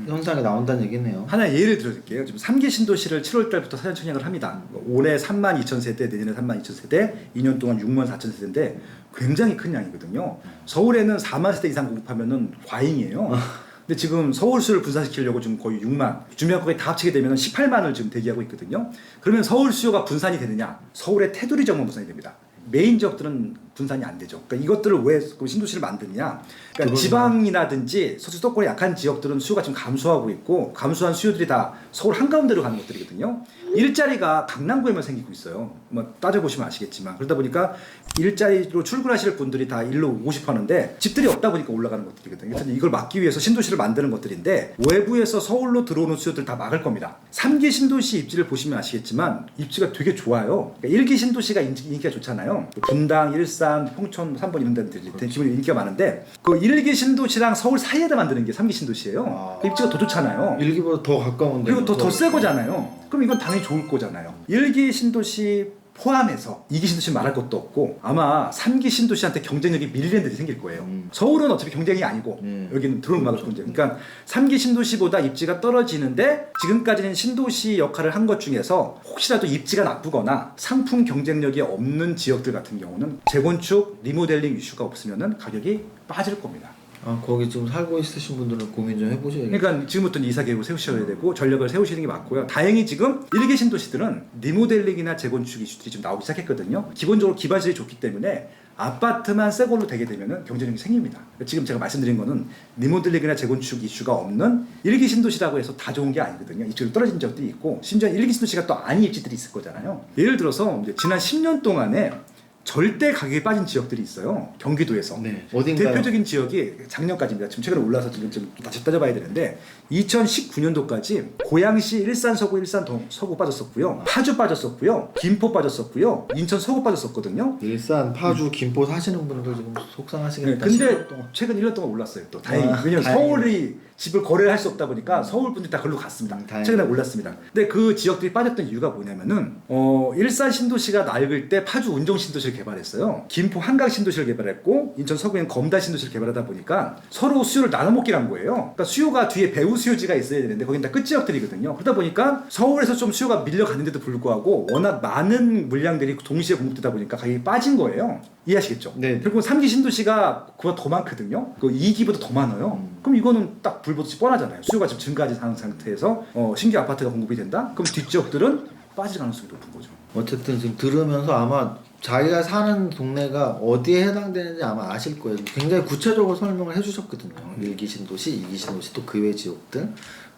현상이 나온다는 얘기네요. 하나 예를 들어줄게요. 지금 3기 신도시를 7월 달부터 사전 청약을 합니다. 올해 32,000세대, 내년에 32,000세대, 2년 동안 64,000세대인데 굉장히 큰 양이거든요. 서울에는 4만 세대 이상 공급하면은 과잉이에요. 근데 지금 서울수를 분산시키려고 지금 거의 6만, 주민번호까지 다 합치게 되면 18만을 지금 대기하고 있거든요. 그러면 서울 수요가 분산이 되느냐? 서울의 테두리 지역만 분산이 됩니다. 메인 지역들은 분산이 안 되죠. 그러니까 이것들을 왜 신도시를 만드느냐? 그러니까 지방이라든지 수도권의 약한 지역들은 수요가 지금 감소하고 있고 감소한 수요들이 다 서울 한가운데로 가는 것들이거든요. 일자리가 강남구에만 생기고 있어요. 뭐 따져보시면 아시겠지만 그러다 보니까 일자리로 출근하실 분들이 다 일로 오고 싶어하는데 집들이 없다 보니까 올라가는 것들이거든요. 그래서 이걸 막기 위해서 신도시를 만드는 것들인데 외부에서 서울로 들어오는 수요들 다 막을 겁니다. 3기 신도시 입지를 보시면 아시겠지만 입지가 되게 좋아요. 그러니까 1기 신도시가 인기가 좋잖아요. 분당, 일산, 평촌, 3번 이런 데들이 기본적으로 인기가 많은데 그 1기 신도시랑 서울 사이에다 만드는 게 3기 신도시예요. 그 입지가 더 좋잖아요. 1기보다 더 가까운데 그리고 더 새 거잖아요. 그럼 이건 당연히 좋을 거잖아요. 1기 신도시 포함해서 2기 신도시 말할 것도 없고 아마 3기 신도시한테 경쟁력이 밀리는 데이 생길 거예요. 서울은 어차피 경쟁이 아니고 여기는 들어오는 막을 경쟁. 그러니까 3기 신도시보다 입지가 떨어지는데 지금까지는 신도시 역할을 한 것 중에서 혹시라도 입지가 나쁘거나 상품 경쟁력이 없는 지역들 같은 경우는 재건축, 리모델링 이슈가 없으면은 가격이 빠질 겁니다. 거기 지금 살고 있으신 분들은 고민 좀 해보셔야겠네요. 그러니까 지금부터 이사 계획을 세우셔야 되고 전략을 세우시는 게 맞고요. 다행히 지금 1기 신도시들은 리모델링이나 재건축 이슈들이 좀 나오기 시작했거든요. 기본적으로 기반시설이 좋기 때문에 아파트만 새 걸로 되게 되면 경쟁력이 생깁니다. 지금 제가 말씀드린 거는 리모델링이나 재건축 이슈가 없는 1기 신도시라고 해서 다 좋은 게 아니거든요. 입지로 떨어진 지역들이 있고 심지어 1기 신도시가 또 아닌 입지들이 있을 거잖아요. 예를 들어서 이제 지난 10년 동안에 절대 가격이 빠진 지역들이 있어요. 경기도에서. 네. 어딘가요? 대표적인 지역이 작년까지입니다. 지금 최근에 올라서 지금 다시 따져봐야 되는데 2019년도까지 고양시 일산 서구, 일산 서구 빠졌었고요. 파주 빠졌었고요. 김포 빠졌었고요. 인천 서구 빠졌었거든요. 일산, 파주, 김포 사시는 분들 지금 속상하시겠다. 네, 근데 최근 1년 동안 올랐어요. 또 다행히. 왜냐면 서울이 집을 거래를 할 수 없다 보니까 서울 분들이 다 글로 갔습니다. 최근에 올랐습니다. 근데 그 지역들이 빠졌던 이유가 뭐냐면은 일산 신도시가 낡을 때 파주 운정 신도시를 개발했어요. 김포 한강 신도시를 개발했고 인천 서구에는 검단 신도시를 개발하다 보니까 서로 수요를 나눠 먹기를 한 거예요. 그러니까 수요가 뒤에 배후 수요지가 있어야 되는데 거긴 다 끝지역들이거든요. 그러다 보니까 서울에서 좀 수요가 밀려갔는데도 불구하고 워낙 많은 물량들이 동시에 공급되다 보니까 가격이 빠진 거예요. 이해하시겠죠? 네. 그리고 3기 신도시가 그보다 더 많거든요. 그 2기보다 더 많아요. 그럼 이거는 딱 불보듯이 뻔하잖아요. 수요가 지금 증가하지 않은 상태에서 신규 아파트가 공급이 된다? 그럼 뒷지역들은 빠질 가능성이 높은 거죠. 어쨌든 지금 들으면서 아마 자기가 사는 동네가 어디에 해당되는지 아마 아실 거예요. 굉장히 구체적으로 설명을 해주셨거든요. 1기 신도시, 2기 신도시 또 그 외 지역들.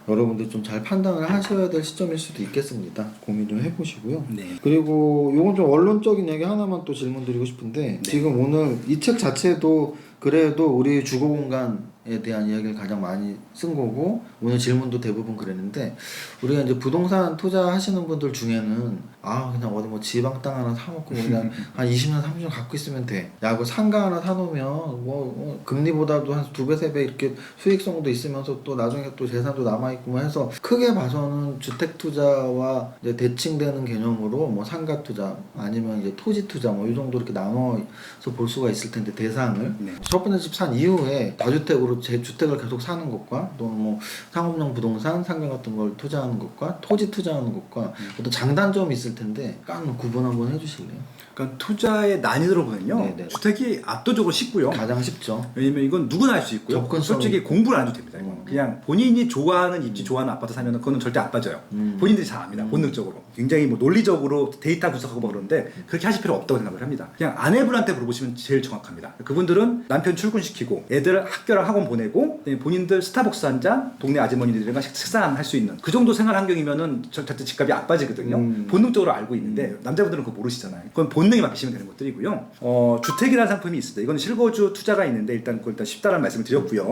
여러분들 좀 잘 판단을 하셔야 될 시점일 수도 있겠습니다. 고민 좀 해보시고요. 네. 그리고 요건 좀 원론적인 얘기 하나만 또 질문 드리고 싶은데 네. 지금 오늘 이 책 자체도 그래도 우리 주거 공간에 대한 이야기를 가장 많이 쓴 거고 오늘 질문도 대부분 그랬는데 우리가 이제 부동산 투자하시는 분들 중에는 그냥 어디 뭐 지방 땅 하나 사놓고 그냥 한 20년 30년 갖고 있으면 돼. 야, 그 상가 하나 사놓으면 금리보다도 한 2배 3배 이렇게 수익성도 있으면서 또 나중에 또 재산도 남아있고 뭐 해서 크게 봐서는 주택 투자와 이제 대칭되는 개념으로 뭐 상가 투자 아니면 이제 토지 투자 뭐 이 정도 이렇게 나눠서 볼 수가 있을 텐데 대상을 첫 번째 집 산 이후에 다주택으로 재주택을 계속 사는 것과 또는 뭐 상업용 부동산 상가 같은 걸 투자하는 것과 토지 투자하는 것과 어떤 장단점이 있을 텐데 깐 구분 한번 해주실래요? 그러니까 투자의 난이도로 보면요. 네네. 주택이 압도적으로 쉽고요. 가장 쉽죠. 왜냐면 이건 누구나 할 수 있고요. 접근성. 솔직히 공부를 안 해도 됩니다. 이건. 그냥 본인이 좋아하는 입지 좋아하는 아파트 사면 그거는 절대 안 빠져요. 본인들이 잘 압니다. 본능적으로. 굉장히 뭐 논리적으로 데이터 분석하고 뭐 그러는데 그렇게 하실 필요 없다고 생각을 합니다. 그냥 아내분한테 물어보시면 제일 정확합니다. 그분들은 남편 출근시키고 애들 학교랑 학원 학원 보내고 본인들 스타벅스 한 잔 동네 아주머니들이랑 식사할 수 있는 그 정도 생활 환경이면은 절대 집값이 안 빠지거든요. 본능적으로 알고 있는데 남자분들은 그거 모르시잖아요. 그건 본능에 맡기시면 되는 것들이고요. 주택이라는 상품이 있습니다. 이건 실거주 투자가 있는데 일단 쉽다라는 말씀을 드렸고요.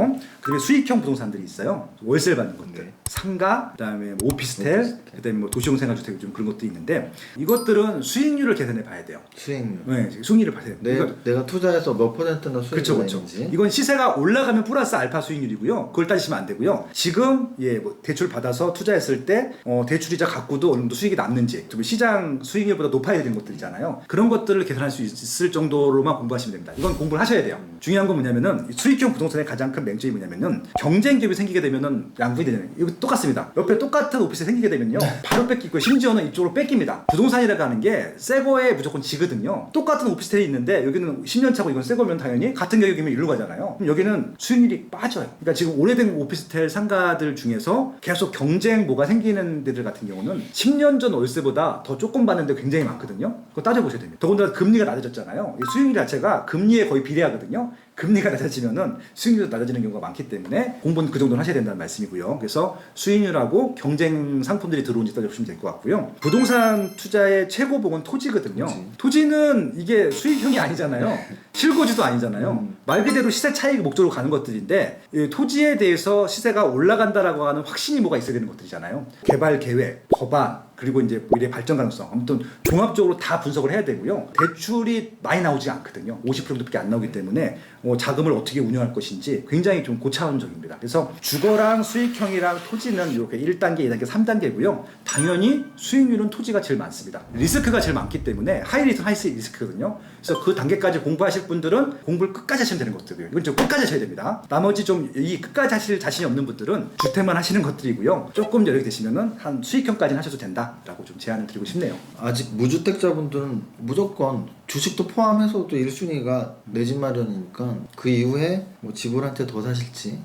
그다음에 수익형 부동산들이 있어요. 월세를 받는 것들, 네. 상가, 그다음에 뭐 오피스텔, 그다음에 뭐 도시용 생활주택 좀 그런 것도 있는데 이것들은 수익률을 계산해 봐야 돼요. 수익률. 네, 수익률을 봐야 돼요. 내가 투자해서 몇 %는 수익이 그렇죠. 있는지. 이건 시세가 올라가면 플러스 알파 수익률이고요. 그걸 따지시면 안 되고요. 지금 뭐 대출 받아서 투자했을 때 대출이자 갖고도 어느 정도 수익이 남는지, 시장 수익률보다 높아야 되는 것들이잖아요. 그런 것들을 계산할 수 있을 정도로만 공부하시면 됩니다. 이건 공부를 하셔야 돼요. 중요한 건 뭐냐면은 수익형 부동산의 가장 큰 맹점이 뭐냐면은 경쟁 기업이 생기게 되면은 양분이 되잖아요. 이거 똑같습니다. 옆에 똑같은 오피스에 생기게 되면요, 바로 뺏기고 심지어는 이쪽으로 뺏깁니다. 부동산이라고 하는 게 새 거에 무조건 지거든요. 똑같은 오피스텔이 있는데 여기는 10년 차고 이건 새 거면 당연히 같은 가격이면 일로 가잖아요. 그럼 여기는 수익률이 빠져요. 그러니까 지금 오래된 오피스텔 상가들 중에서 계속 경쟁 뭐가 생기는 데들 같은 경우는 10년 전 월세보다 더 조금 받는데 굉장히 많거든요. 그거 따져보셔야 됩니다. 더군다나 금리가 낮아졌잖아요. 이 수익률 자체가 금리에 거의 비례하거든요. 금리가 낮아지면은 수익률도 낮아지는 경우가 많기 때문에 공부는 그 정도는 하셔야 된다는 말씀이고요. 그래서 수익률하고 경쟁 상품들이 들어온지 따져보시면 될 것 같고요. 부동산 투자의 최고봉은 토지거든요. 토지는 이게 수익형이 아니잖아요. 실거주도 아니잖아요. 말 그대로 시세 차익 목적으로 가는 것들인데, 이 토지에 대해서 시세가 올라간다라고 하는 확신이 뭐가 있어야 되는 것들이잖아요. 개발 계획, 법안, 그리고 이제 미래 발전 가능성, 아무튼 종합적으로 다 분석을 해야 되고요. 대출이 많이 나오지 않거든요. 50% 정도밖에 안 나오기 때문에 자금을 어떻게 운영할 것인지 굉장히 좀 고차원적입니다. 그래서 주거랑 수익형이랑 토지는 이렇게 1단계, 2단계, 3단계고요. 당연히 수익률은 토지가 제일 많습니다. 리스크가 제일 많기 때문에 하이 리스크, 하이 리스크거든요. 그래서 그 단계까지 공부하실 분들은 공부를 끝까지 하시면 되는 것들이고요. 이건 좀 끝까지 하셔야 됩니다. 나머지 좀 이 끝까지 하실 자신이 없는 분들은 주택만 하시는 것들이고요. 조금 여력이 되시면은 한 수익형까지는 하셔도 된다라고 좀 제안을 드리고 싶네요. 아직 무주택자분들은 무조건 주식도 포함해서도 1순위가 내 집 마련이니까 그 이후에 뭐 집을 한 채 더 사실지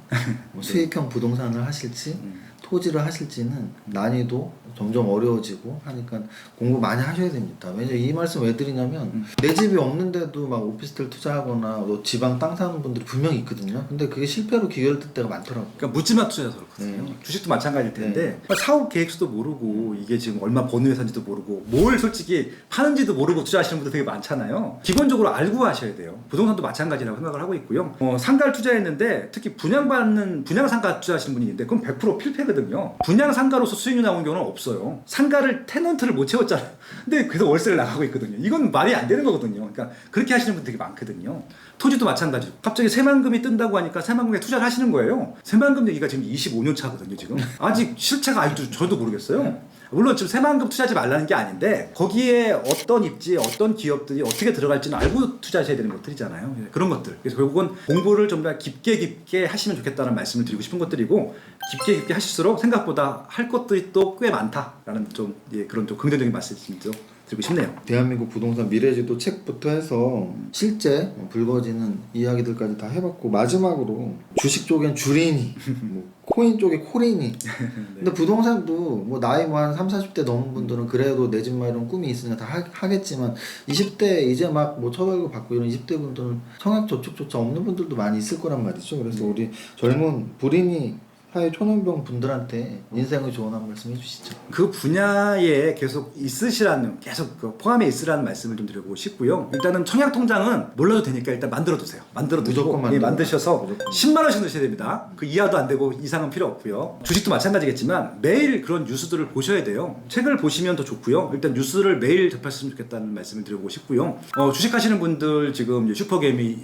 뭐 수익형 부동산을 하실지 토지를 하실지는 난이도 점점 어려워지고 하니까 공부 많이 하셔야 됩니다. 왜냐면 이 말씀 왜 드리냐면 내 집이 없는데도 막 오피스텔 투자하거나 뭐 지방 땅 사는 분들이 분명히 있거든요. 근데 그게 실패로 기결될 때가 많더라고요. 그러니까 묻지마 투자해서 그렇거든요. 주식도 마찬가지일 텐데 사업 계획서도 모르고 이게 지금 얼마 버는 회사인지도 모르고 뭘 솔직히 파는지도 모르고 투자하시는 분들 되게 많잖아요. 기본적으로 알고 하셔야 돼요. 부동산도 마찬가지라고 생각을 하고 있고요. 상가를 투자했는데 특히 분양받는 분양상가 투자하시는 분이 있는데 그건 100% 필패거든요. 분양상가로서 수익이 나온 경우는 없어요. 상가를 테넌트를 못 채웠잖아요. 근데 그래서 월세를 나가고 있거든요. 이건 말이 안 되는 거거든요. 그러니까 그렇게 하시는 분들 되게 많거든요. 토지도 마찬가지로 갑자기 새만금이 뜬다고 하니까 새만금에 투자를 하시는 거예요. 새만금 얘기가 지금 25년 차거든요. 지금 아직 실체가 아직도 저도 모르겠어요. 물론 지금 새만금 투자하지 말라는 게 아닌데 거기에 어떤 입지, 어떤 기업들이 어떻게 들어갈지는 알고 투자하셔야 되는 것들이잖아요. 그런 것들. 그래서 결국은 공부를 좀 더 깊게 하시면 좋겠다는 말씀을 드리고 싶은 것들이고, 깊게 하실수록 생각보다 할 것들이 또 꽤 많다라는 좀 그런 좀 긍정적인 말씀도 드리고 싶네요. 대한민국 부동산 미래지도 책부터 해서 실제 불거지는 이야기들까지 다 해봤고, 마지막으로 주식 쪽엔 주린이 뭐 코인 쪽에 코린이 근데 부동산도 뭐 나이 뭐 한 30, 40대 넘은 분들은 그래도 내 집 마련 꿈이 있으니까 다 하겠지만 20대 이제 막 뭐 처벌고 받고 이런 20대 분들은 청약저축조차 없는 분들도 많이 있을 거란 말이죠. 그래서 우리 젊은 불인이 사회 초년병 분들한테 인생의 조언 한 말씀 해주시죠. 그 분야에 계속 있으시라는, 계속 그 포함해 있으라는 말씀을 좀 드리고 싶고요. 일단은 청약통장은 몰라도 되니까 일단 만들어 두세요. 만들어 두시고 만드셔서 무조건. 10만 원씩 넣으셔야 됩니다. 그 이하도 안 되고 이상은 필요 없고요. 주식도 마찬가지겠지만 매일 그런 뉴스들을 보셔야 돼요. 책을 보시면 더 좋고요. 일단 뉴스를 매일 접하셨으면 좋겠다는 말씀을 드리고 싶고요. 주식하시는 분들 지금 슈퍼개미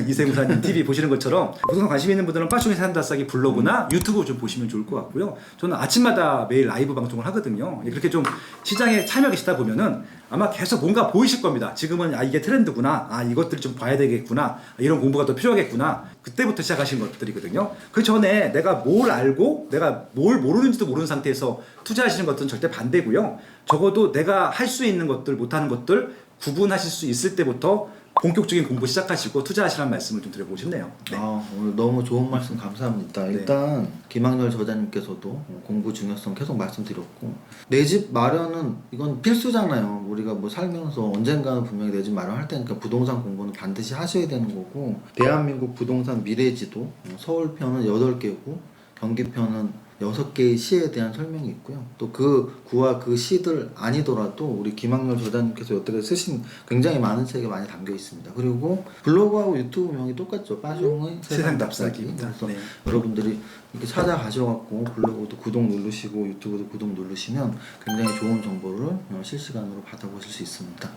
이세무사님 TV 보시는 것처럼 부동산 관심 있는 분들은 빠숑이 산다 싸기 블로그나 유튜브 좀 보시면 좋을 것 같고요. 저는 아침마다 매일 라이브 방송을 하거든요. 그렇게 좀 시장에 참여 계시다 보면은 아마 계속 뭔가 보이실 겁니다. 지금은 이게 트렌드구나, 이것들 좀 봐야 되겠구나, 이런 공부가 더 필요하겠구나. 그때부터 시작하신 것들이거든요. 그 전에 내가 뭘 알고 내가 뭘 모르는지도 모르는 상태에서 투자하시는 것들은 절대 반대고요. 적어도 내가 할 수 있는 것들, 못하는 것들 구분하실 수 있을 때부터 본격적인 공부 시작하시고 투자하시라는 말씀을 좀 드려보고 싶네요. 네. 오늘 너무 좋은 말씀 감사합니다. 네. 일단 김학렬 저자님께서도 공부 중요성 계속 말씀드렸고 내 집 마련은 이건 필수잖아요. 우리가 뭐 살면서 언젠가는 분명히 내 집 마련할 테니까 부동산 공부는 반드시 하셔야 되는 거고 대한민국 부동산 미래지도 서울편은 8개고 경기편은 6개의 시에 대한 설명이 있고요. 또 그 구와 그 시들 아니더라도 우리 김학렬 저자님께서 여태까지 쓰신 굉장히 많은 책에 많이 담겨 있습니다. 그리고 블로그하고 유튜브 명이 똑같죠. 빠숑의 세상 답사기입니다. 그래서 네. 여러분들이 이렇게 찾아가셔갖고 블로그도 구독 누르시고 유튜브도 구독 누르시면 굉장히 좋은 정보를 실시간으로 받아보실 수 있습니다.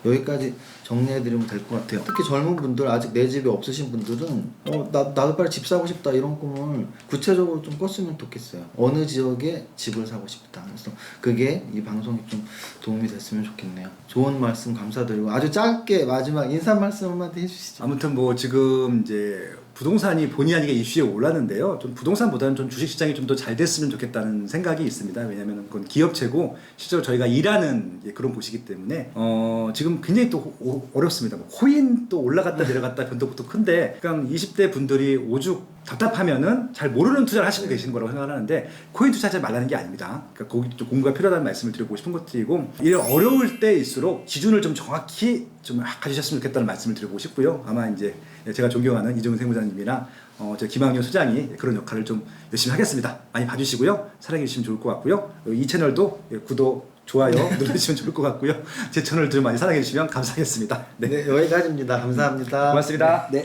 여기까지 정리해드리면 될 것 같아요. 특히 젊은 분들 아직 내 집이 없으신 분들은 나도 빨리 집 사고 싶다 이런 꿈을 구체적으로 좀 꿨으면 좋겠어요. 어느 지역에 집을 사고 싶다. 그래서 그게 이 방송이 좀 도움이 됐으면 좋겠네요. 좋은 말씀 감사드리고 아주 짧게 마지막 인사 말씀 한마디 해주시죠. 아무튼 뭐 지금 이제 부동산이 본의 아니게 이슈에 올랐는데요. 좀 부동산보다는 좀 주식시장이 좀 더 잘 됐으면 좋겠다는 생각이 있습니다. 왜냐하면 그건 기업체고 실제로 저희가 일하는 그런 곳이기 때문에 지금 굉장히 또 어렵습니다. 뭐 코인 또 올라갔다 내려갔다 변동도 큰데 그냥 20대 분들이 오죽 답답하면은 잘 모르는 투자를 하시고 계시는 거라고 생각하는데 코인 투자하지 말라는 게 아닙니다. 그러니까 거기 좀 공부가 필요하다는 말씀을 드리고 싶은 것들이고 이런 어려울 때일수록 기준을 좀 정확히 좀 가지셨으면 좋겠다는 말씀을 드리고 싶고요. 아마 이제 제가 존경하는 이종훈 세무사님이나 저 김학렬 소장이 그런 역할을 좀 열심히 하겠습니다. 많이 봐주시고요. 사랑해 주시면 좋을 것 같고요. 이 채널도 구독, 좋아요 눌러주시면 좋을 것 같고요. 제 채널 좀 많이 사랑해 주시면 감사하겠습니다. 네, 네 여기까지입니다. 감사합니다. 고맙습니다. 네.